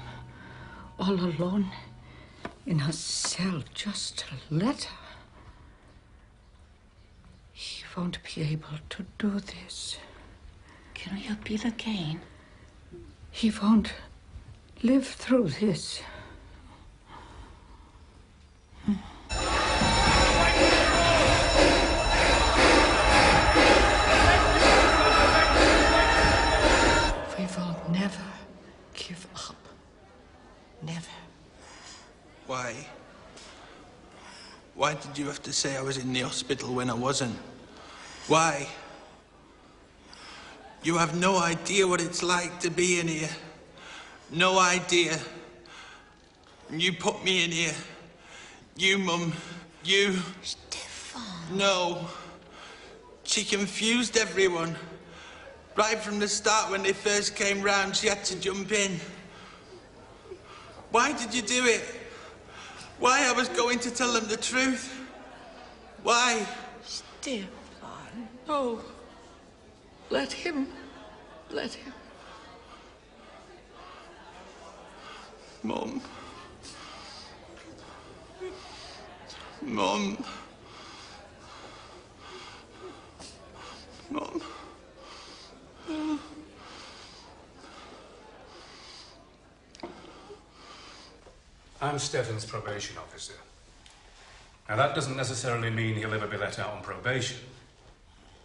All alone in her cell, just a letter. He won't be able to do this. Can we appeal again? He won't live through this. We will never give up. Never. Why? Why did you have to say I was in the hospital when I wasn't? Why? You have no idea what it's like to be in here. No idea. And you put me in here. You, Mum. You. Stefan. No. She confused everyone. Right from the start when they first came round, she had to jump in. Why did you do it? Why I was going to tell them the truth? Why? Stefan, no. Let him. Let him. Mum. Mum. Mum. I'm Stefan's probation officer. Now, that doesn't necessarily mean he'll ever be let out on probation,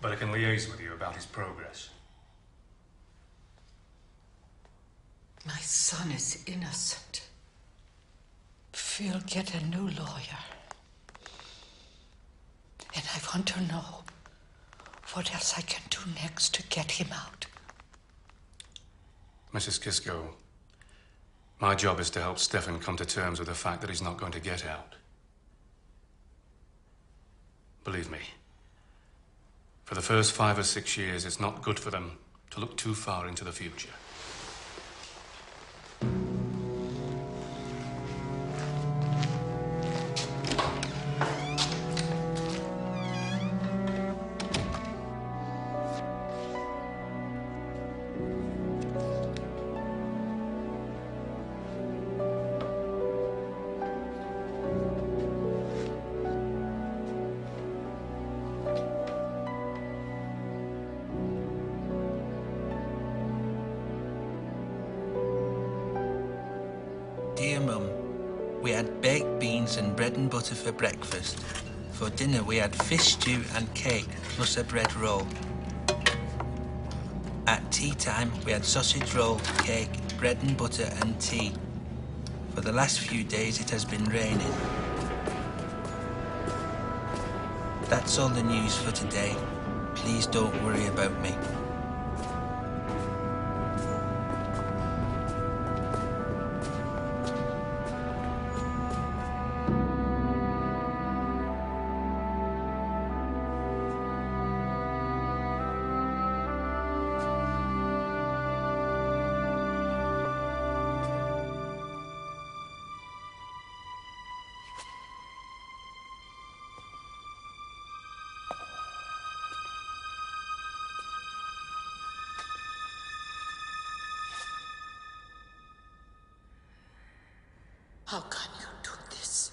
but I can liaise with you about his progress. My son is innocent. We'll get a new lawyer. And I want to know what else I can do next to get him out. Mrs. Kiszko, my job is to help Stefan come to terms with the fact that he's not going to get out. Believe me, for the first 5 or 6 years, it's not good for them to look too far into the future. Dear Mum, we had baked beans and bread and butter for breakfast. For dinner we had fish stew and cake, plus a bread roll. At tea time we had sausage roll, cake, bread and butter and tea. For the last few days it has been raining. That's all the news for today. Please don't worry about me. How can you do this?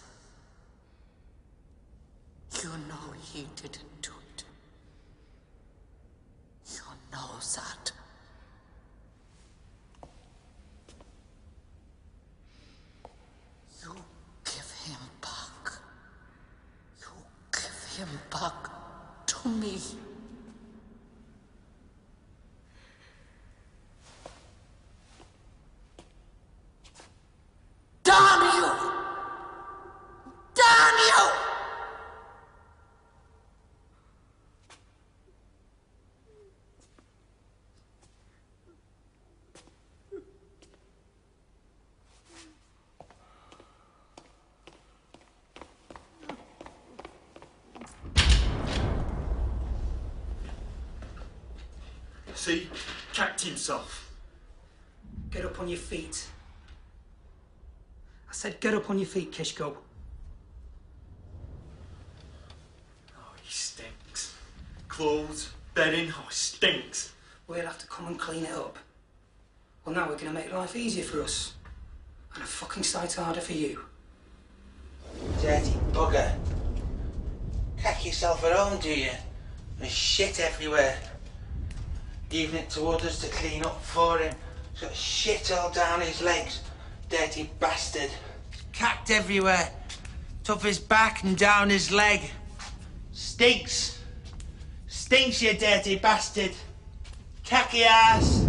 You know he didn't do it. You know that. You give him back. You give him back to me. Damn you! Damn you! See? Cacked himself. Get up on your feet. I said get up on your feet, Kiszko. Oh, he stinks. Clothes, bedding, oh, he stinks. We'll have to come and clean it up. Well, now we're going to make life easier for us. And a fucking sight harder for you. Dirty bugger. Cack yourself at home, do you? There's shit everywhere. Leaving it to others to clean up for him. He's got shit all down his legs. Dirty bastard. Cacked everywhere. It's up his back and down his leg. Stinks. Stinks, you dirty bastard. Cacky ass.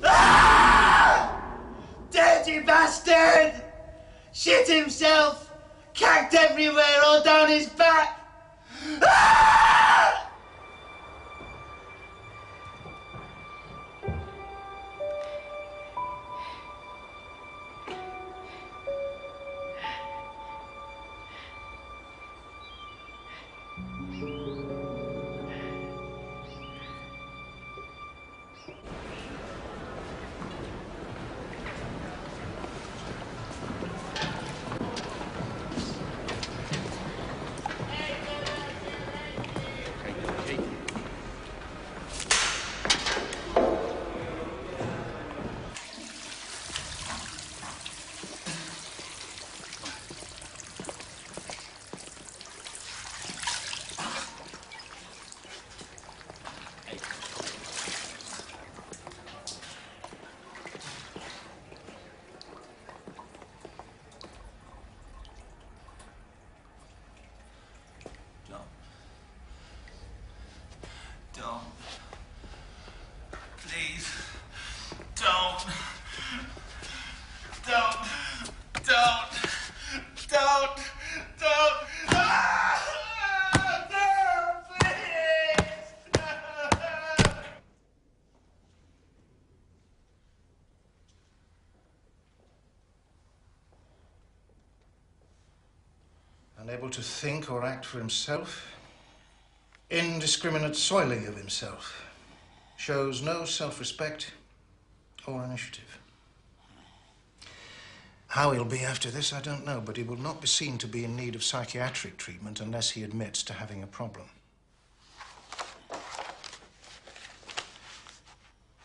Ah! Dirty bastard! Shit himself. Cacked everywhere, all down his back. Ah! unable to think or act for himself, indiscriminate soiling of himself, shows no self-respect or initiative. How he'll be after this, I don't know, but he will not be seen to be in need of psychiatric treatment unless he admits to having a problem.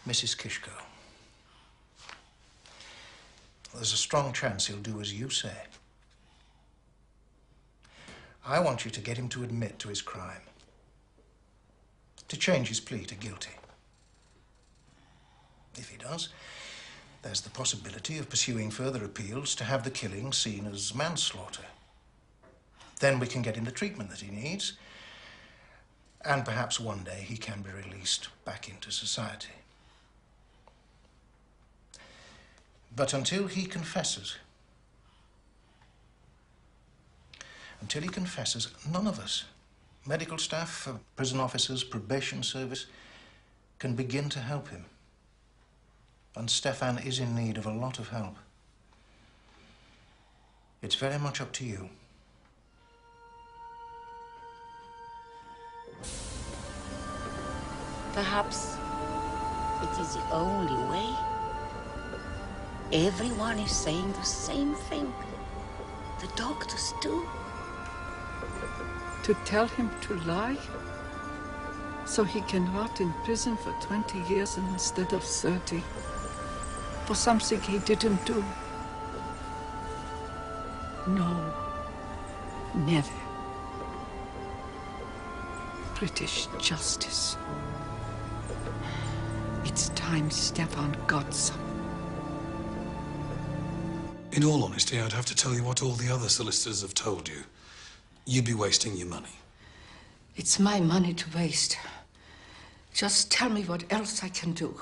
Mrs. Kiszko, there's a strong chance he'll do as you say. I want you to get him to admit to his crime, to change his plea to guilty. If he does, there's the possibility of pursuing further appeals to have the killing seen as manslaughter. Then we can get him the treatment that he needs, and perhaps one day he can be released back into society. But until he confesses, none of us, medical staff, prison officers, probation service, can begin to help him. And Stefan is in need of a lot of help. It's very much up to you. Perhaps it is the only way. Everyone is saying the same thing. The doctors too. To tell him to lie? So he can rot in prison for 20 years instead of 30. For something he didn't do. No. Never. British justice. It's time Stefan got some. In all honesty, I'd have to tell you what all the other solicitors have told you. You'd be wasting your money. It's my money to waste. Just tell me what else I can do.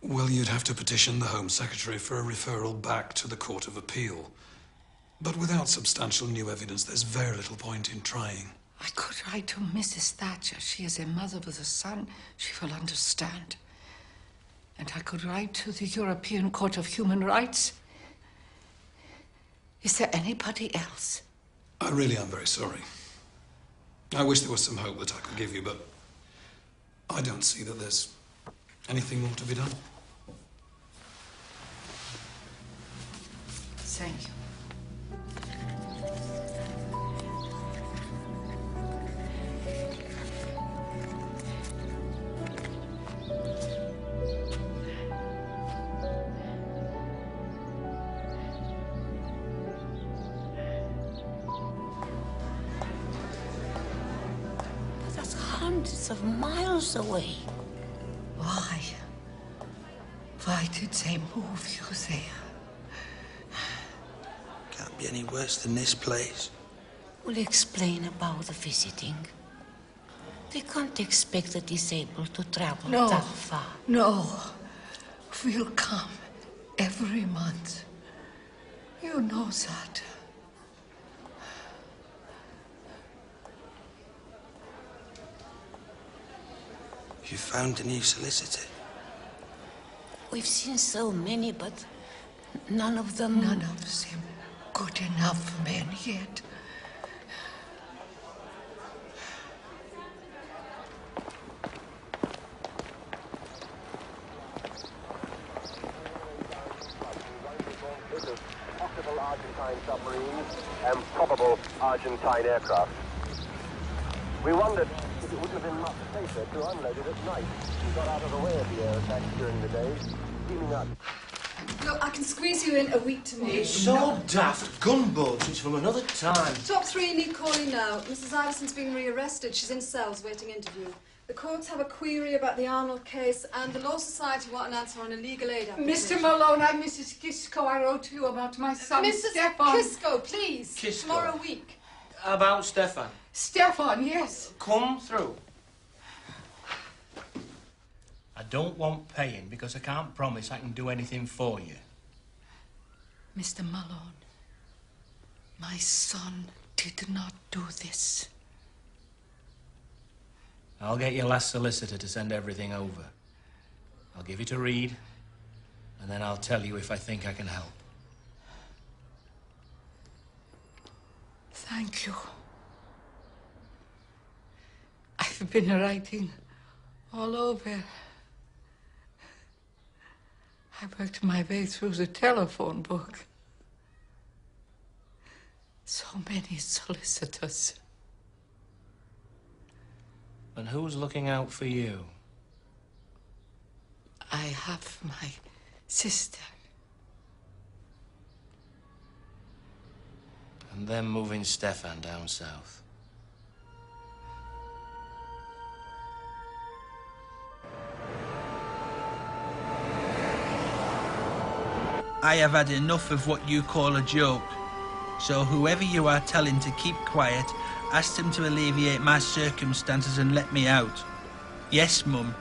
Well, you'd have to petition the Home Secretary for a referral back to the Court of Appeal. But without substantial new evidence, there's very little point in trying. I could write to Mrs. Thatcher. She is a mother with a son. She will understand. And I could write to the European Court of Human Rights. Is there anybody else? I really am very sorry. I wish there was some hope that I could give you, but I don't see that there's anything more to be done. Thank you. Hundreds of miles away. Why? Why did they move you there? Can't be any worse than this place. We'll explain about the visiting. They can't expect the disabled to travel that far. No. We'll come every month. You know that. You found a new solicitor? We've seen so many, but none of them... None of them good enough men yet. Possible Argentine submarines and probable Argentine aircraft. We wondered if it wouldn't have been much safer to unload it at night. We got out of the way of the air attacks during the day, teaming up. Look, I can squeeze you in a week tomorrow. It's so daft. Gunboats, it's from another time. Top 3 need calling now. Mrs. Iverson's been rearrested. She's in cells waiting interview. The courts have a query about the Arnold case, and the Law Society want an answer on a legal aid application. Mr. Malone, I'm Mrs. Kiszko. I wrote to you about my son, Mrs. Stefan. Kiszko, please. Kiszko. Tomorrow week. About Stefan. Stefan, yes. Come through. I don't want paying because I can't promise I can do anything for you. Mr. Malone, my son did not do this. I'll get your last solicitor to send everything over. I'll give it a read, and then I'll tell you if I think I can help. Thank you. I've been writing all over. I worked my way through the telephone book. So many solicitors. And who's looking out for you? I have my sister. And them moving Stefan down south. I have had enough of what you call a joke. So whoever you are telling to keep quiet, ask them to alleviate my circumstances and let me out. Yes, Mum,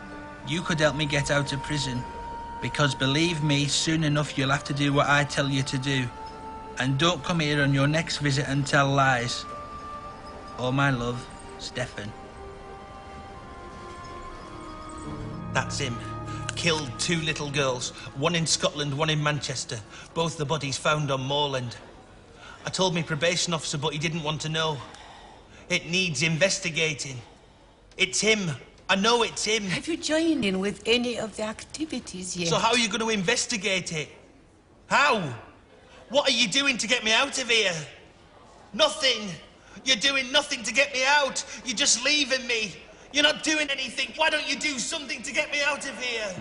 you could help me get out of prison. Because believe me, soon enough you'll have to do what I tell you to do. And don't come here on your next visit and tell lies. All my love, Stefan. That's him. Killed 2 little girls. One in Scotland, one in Manchester. Both the bodies found on moorland. I told my probation officer, but he didn't want to know. It needs investigating. It's him. I know it's him. Have you joined in with any of the activities yet? So how are you going to investigate it? How? What are you doing to get me out of here? Nothing. You're doing nothing to get me out. You're just leaving me. You're not doing anything. Why don't you do something to get me out of here?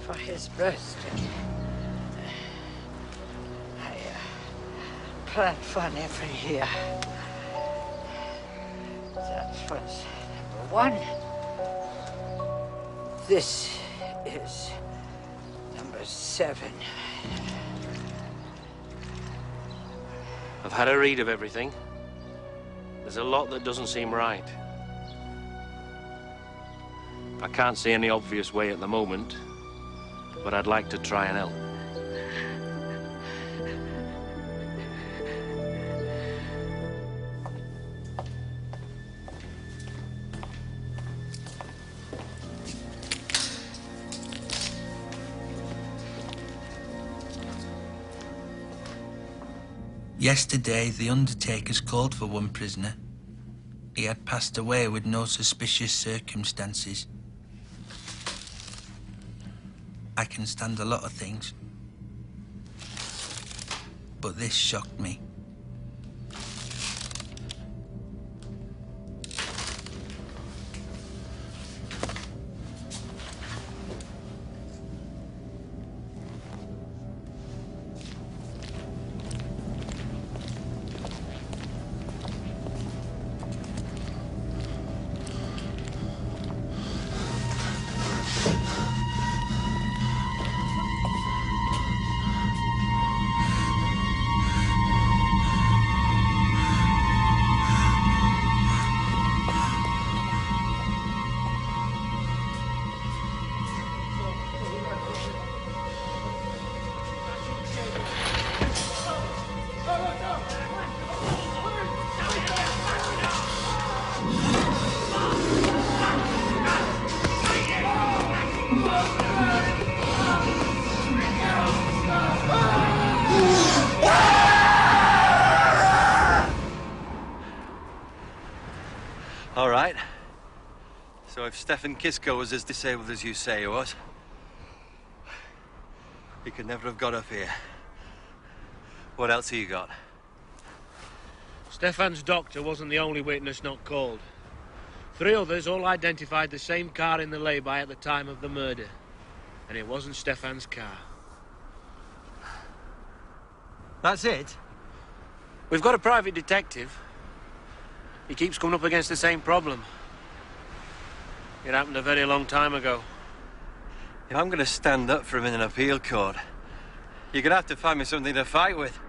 For his birthday, I plan fun every year. That was number 1. This is number 7. I've had a read of everything. There's a lot that doesn't seem right. I can't see any obvious way at the moment, but I'd like to try and help. Yesterday, the undertakers called for one prisoner. He had passed away with no suspicious circumstances. I can stand a lot of things, but this shocked me. All right. So if Stefan Kiszko was as disabled as you say he was, he could never have got up here. What else have you got? Stefan's doctor wasn't the only witness not called. 3 others all identified the same car in the lay-by at the time of the murder. And it wasn't Stefan's car. That's it? We've got a private detective. He keeps coming up against the same problem. It happened a very long time ago. If I'm going to stand up for him in an appeal court, you're going to have to find me something to fight with.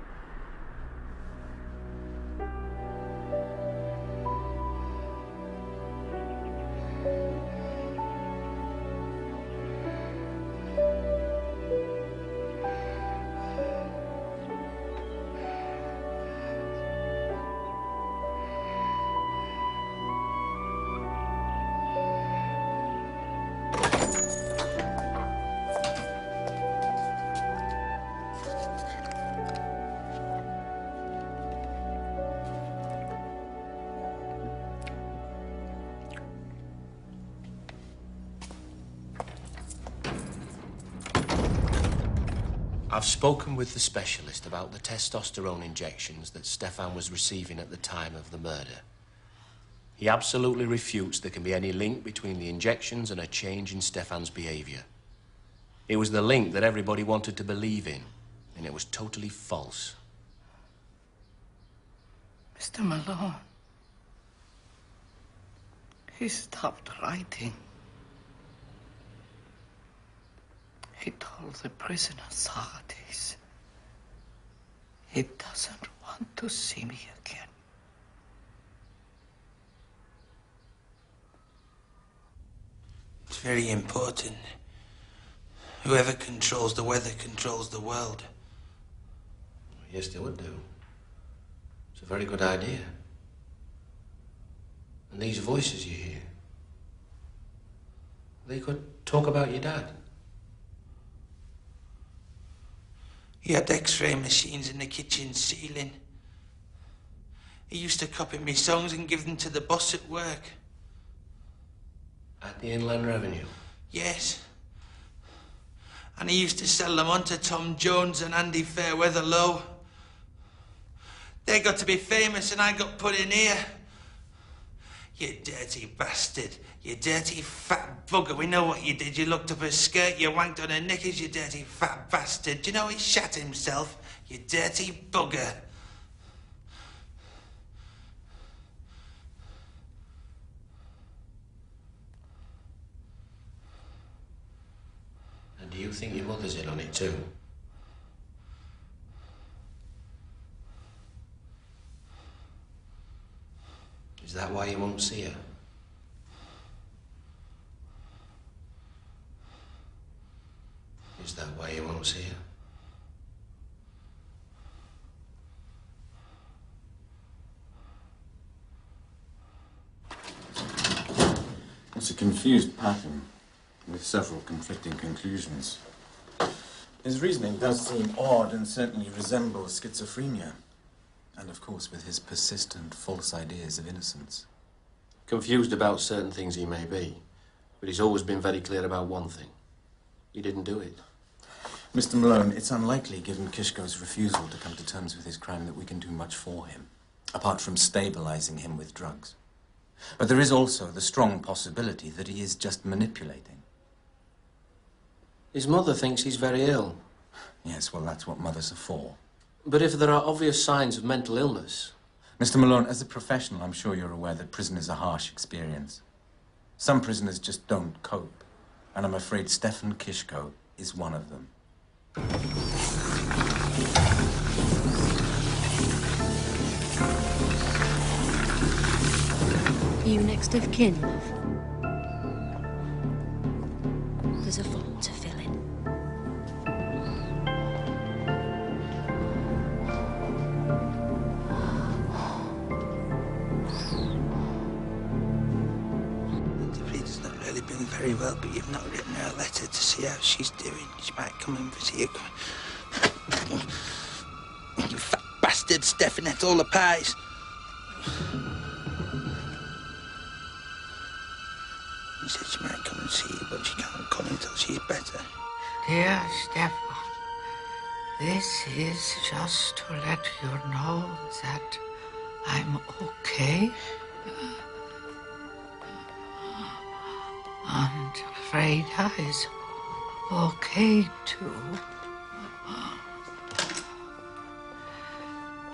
I've spoken with the specialist about the testosterone injections that Stefan was receiving at the time of the murder. He absolutely refutes there can be any link between the injections and a change in Stefan's behaviour. It was the link that everybody wanted to believe in, and it was totally false. Mr. Malone, he stopped writing. He told the prison authorities he doesn't want to see me again. It's very important. Whoever controls the weather controls the world. Yes, they would do. It's a very good idea. And these voices you hear, they could talk about your dad. He had X-ray machines in the kitchen ceiling. He used to copy me songs and give them to the boss at work. At the Inland Revenue? Yes. And he used to sell them on to Tom Jones and Andy Fairweather Low. They got to be famous and I got put in here. You dirty bastard. You dirty fat bugger. We know what you did. You looked up her skirt, you wanked on her knickers, you dirty fat bastard. Do you know he shat himself? You dirty bugger. And do you think your mother's in on it too? Is that why you won't see her? Is that why you won't see her? It's a confused pattern with several conflicting conclusions. His reasoning does seem odd and certainly resembles schizophrenia. And of course with his persistent false ideas of innocence. Confused about certain things he may be, but he's always been very clear about one thing. He didn't do it. Mr. Malone, it's unlikely, given Kiszko's refusal to come to terms with his crime, that we can do much for him, apart from stabilizing him with drugs. But there is also the strong possibility that he is just manipulating. His mother thinks he's very ill. Yes, well, that's what mothers are for. But if there are obvious signs of mental illness... Mr. Malone, as a professional, I'm sure you're aware that prison is a harsh experience. Some prisoners just don't cope, and I'm afraid Stefan Kiszko is one of them. You next of kin, love? There's a form to fill in. David's not really been very well, but you've not written her a letter to see how she's doing. She might come and visit you. You fat bastard, Stefan ate all the pies. She said she might come and see you, but she can't come until she's better. Dear Stefan, this is just to let you know that I'm okay. And Freda is okay too.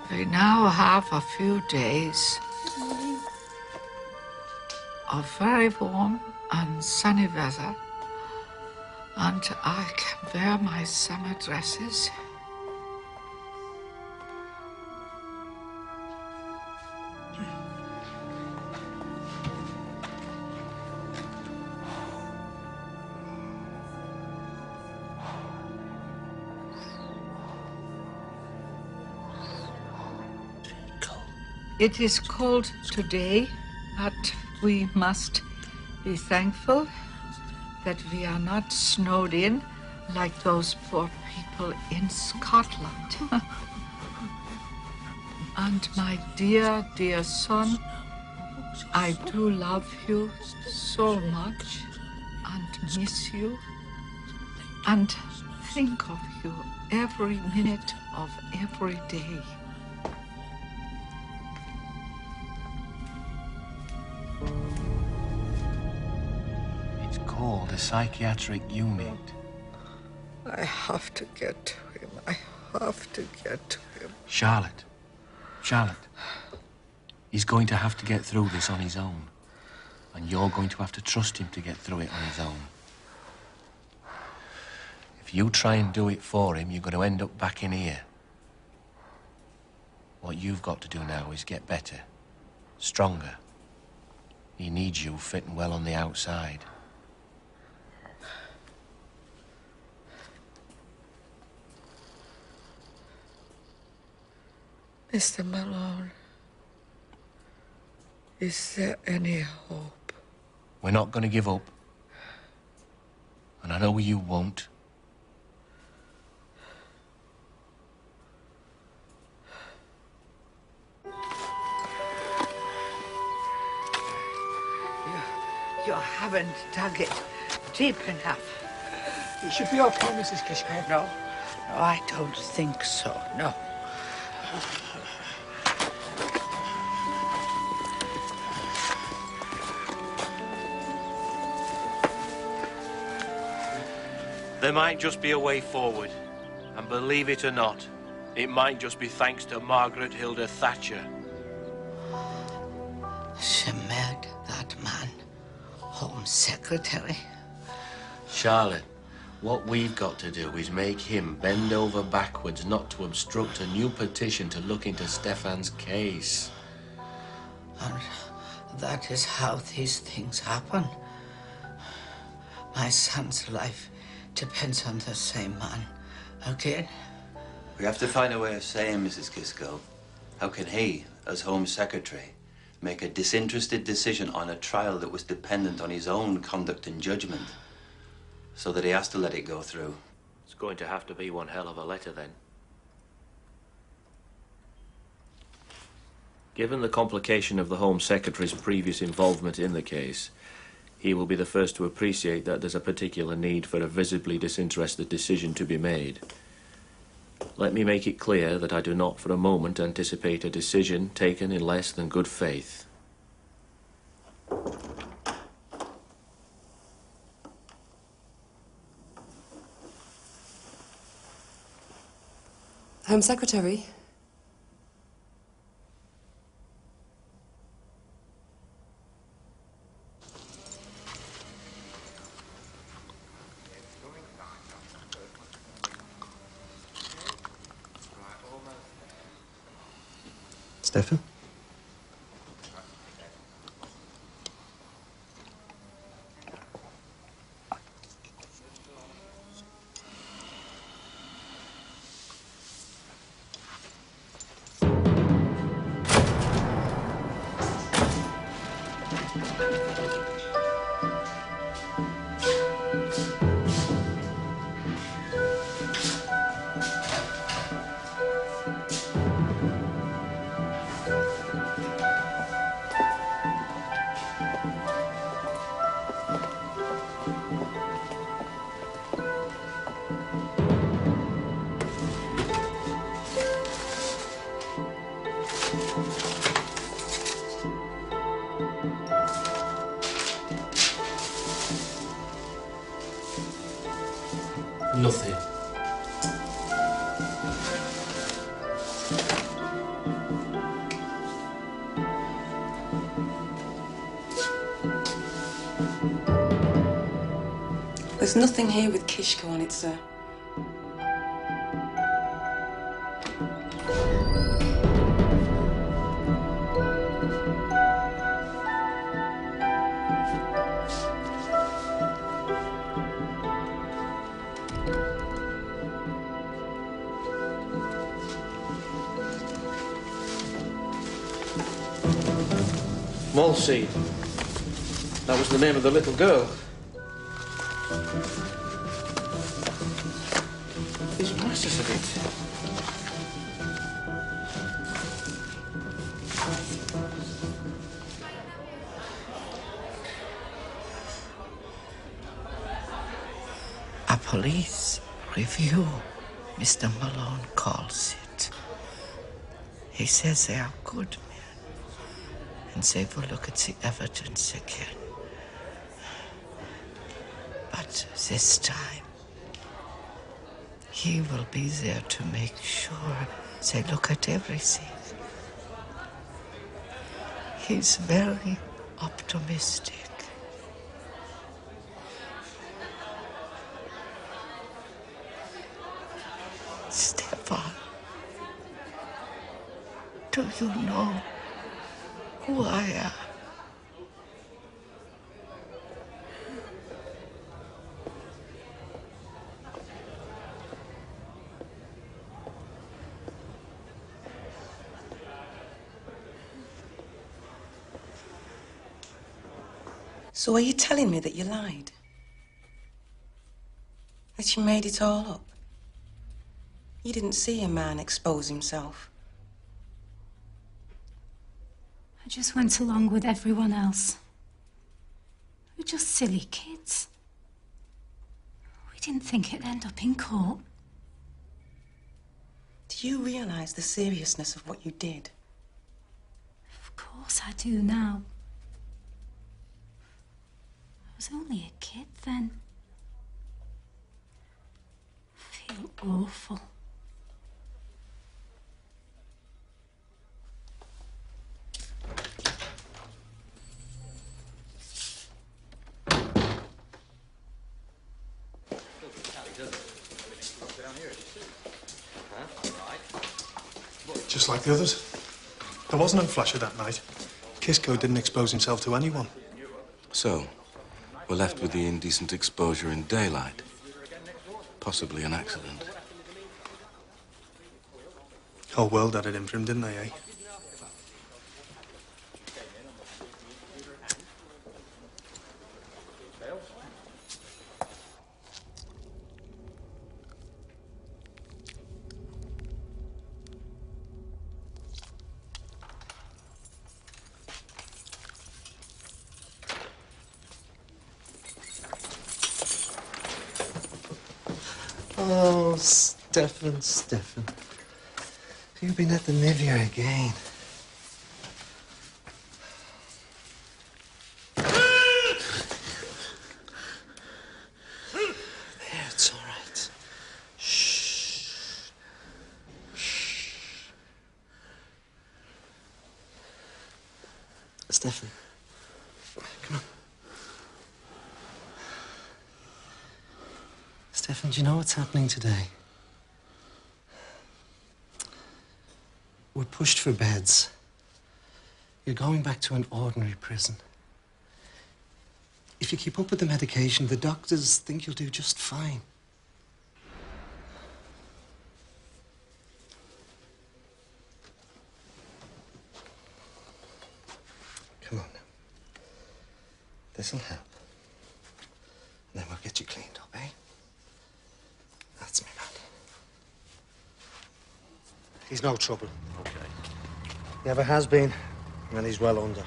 We now have a few days of very warm and sunny weather, and I can wear my summer dresses. It is cold today, but we must be thankful that we are not snowed in like those poor people in Scotland. And my dear, dear son, I do love you so much and miss you and think of you every minute of every day. It's called a psychiatric unit. I have to get to him. I have to get to him. Charlotte. He's going to have to get through this on his own. And you're going to have to trust him to get through it on his own. If you try and do it for him, you're going to end up back in here. What you've got to do now is get better, stronger. He needs you fitting well on the outside. Mr. Malone, is there any hope? We're not going to give up. And I know you won't. You haven't dug it deep enough. It should be okay, Mrs. Kiszko. No, I don't think so, no. There might just be a way forward. And believe it or not, it might just be thanks to Margaret Hilda Thatcher. She made that man Home Secretary. Charlotte, what we've got to do is make him bend over backwards not to obstruct a new petition to look into Stefan's case. And that is how these things happen. My son's life depends on the same man. Again? We have to find a way of saying, Mrs. Kiszko, how can he, as Home Secretary, make a disinterested decision on a trial that was dependent on his own conduct and judgment, so that he has to let it go through? It's going to have to be one hell of a letter, then. Given the complication of the Home Secretary's previous involvement in the case, he will be the first to appreciate that there's a particular need for a visibly disinterested decision to be made. Let me make it clear that I do not for a moment anticipate a decision taken in less than good faith. Home Secretary. Stefan? Nothing. There's nothing here with Kiszko on it, sir. Molseed. That was the name of the little girl. These masters of it. A police review, Mr. Malone calls it. He says they are good men, and they will look at the evidence again. But this time, he will be there to make sure they look at everything. He's very optimistic. Stefan, do you know who I am? So are you telling me that you lied? That you made it all up? You didn't see a man expose himself? I just went along with everyone else. We were just silly kids. We didn't think it'd end up in court. Do you realise the seriousness of what you did? Of course I do now. I was only a kid then. I feel awful. Just like the others. There was no flasher that night. Kiszko didn't expose himself to anyone. So, we're left with the indecent exposure in daylight. Possibly an accident. Whole world had it in for him, didn't they, eh? Oh, Stefan. You've been at the Nivier again. There, it's all right. Shh. Shh. Stefan, come on. Stefan, do you know what's happening today? We're pushed for beds. You're going back to an ordinary prison. If you keep up with the medication, the doctors think you'll do just fine. Come on now. This'll help. And then we'll get you cleaned up, eh? That's me, man. He's no trouble. Okay. He never has been, and he's well under.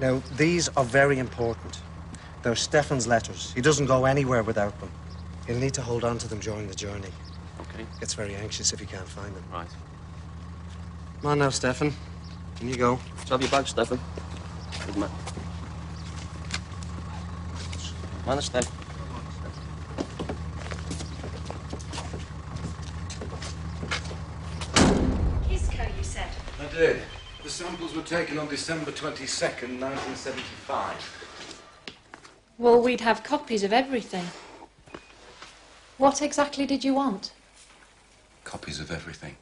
Now, these are very important. They're Stefan's letters. He doesn't go anywhere without them. He'll need to hold on to them during the journey. Okay. Gets very anxious if he can't find them. Right. Come on now, Stefan. In you go. Have your bag, Stefan. Good man. Manage then. Kiszko, you said? I did. The samples were taken on December 22nd, 1975. Well, we'd have copies of everything. What exactly did you want? Copies of everything.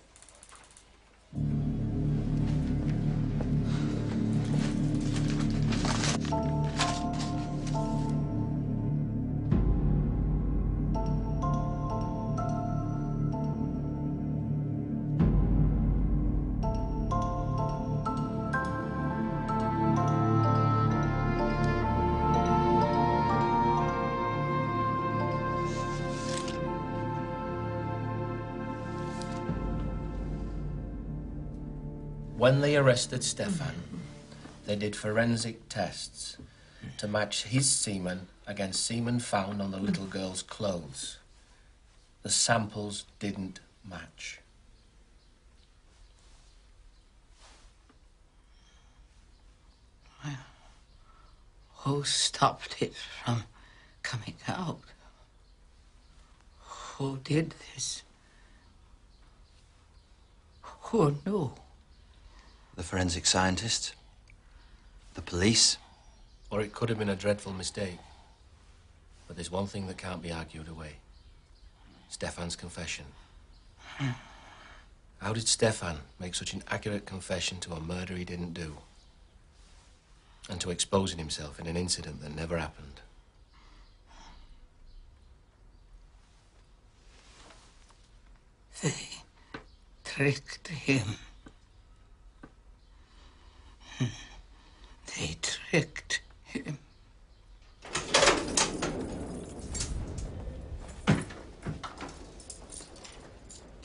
When they arrested Stefan, they did forensic tests to match his semen against semen found on the little girl's clothes. The samples didn't match. Who stopped it from coming out? Who did this? Who knew? The forensic scientists? The police? Or it could have been a dreadful mistake. But there's one thing that can't be argued away. Stefan's confession. How did Stefan make such an accurate confession to a murder he didn't do? And to exposing himself in an incident that never happened? They tricked him. They tricked him.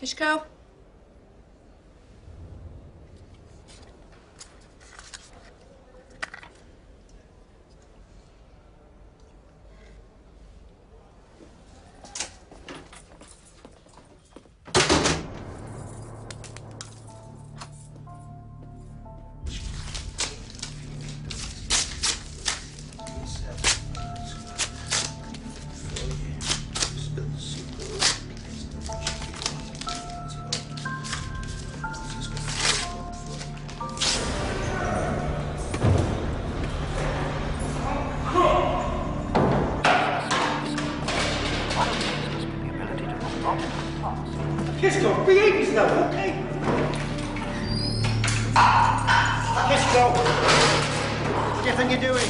Kiszko? Kiszko, behave yourself, okay? Kiszko! What do you think you're doing?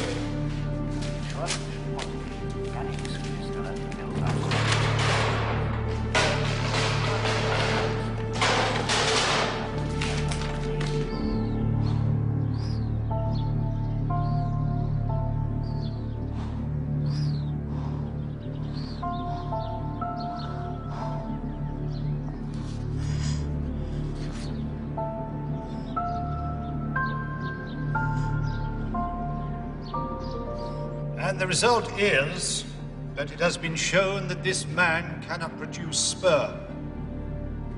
And the result is that it has been shown that this man cannot produce sperm.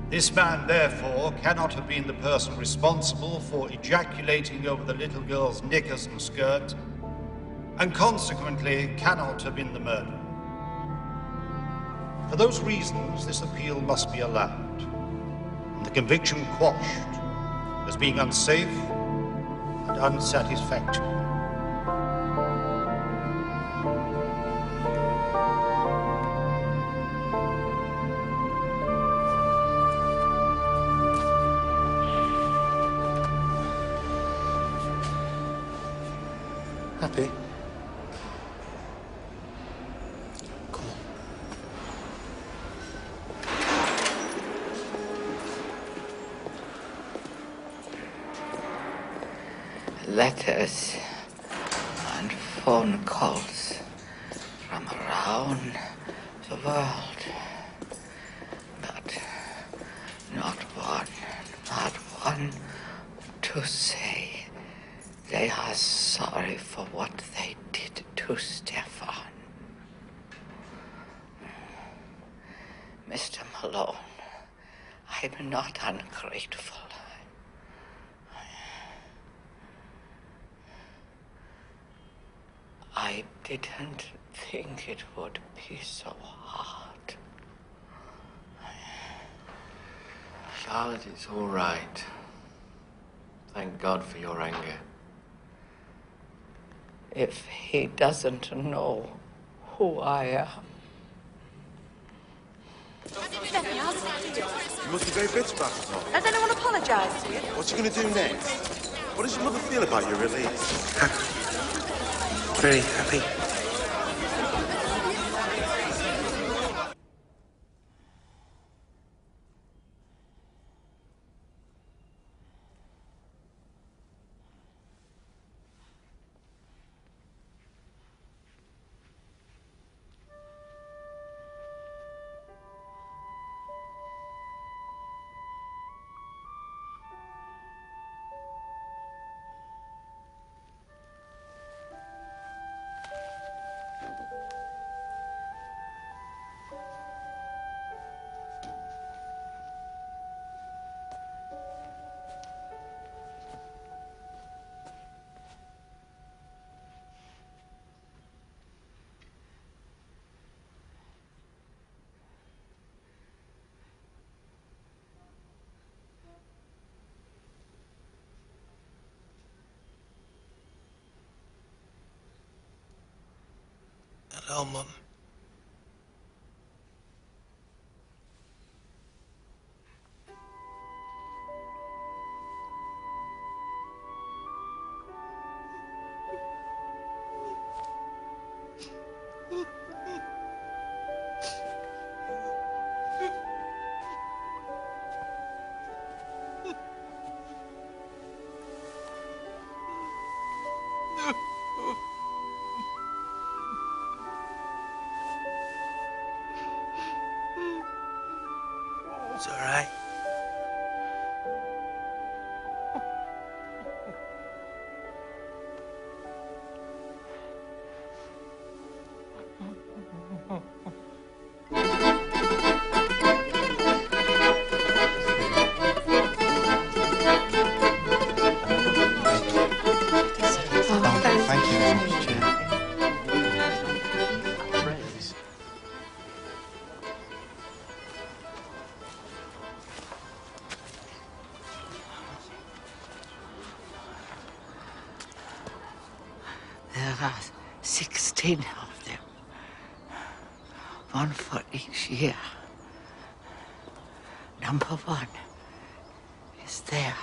This man, therefore, cannot have been the person responsible for ejaculating over the little girl's knickers and skirt, and consequently cannot have been the murderer. For those reasons, this appeal must be allowed, and the conviction quashed as being unsafe and unsatisfactory. Happy? Letters and phone calls from around the world. But not one to say they are sorry for what they did to Stefan. Mr. Malone, I'm not ungrateful. I didn't think it would be so hard. Charlotte, it's all right. Thank God for your anger. if he doesn't know who I am. You must be very bitter about it all. Has anyone apologised to you? What's he going to do next? What does your mother feel about your release? Happy. Very happy. Hello, Mum. It's all right. Thank you very much, Chair. There are 16 of them. One for each year. Number 1 is there.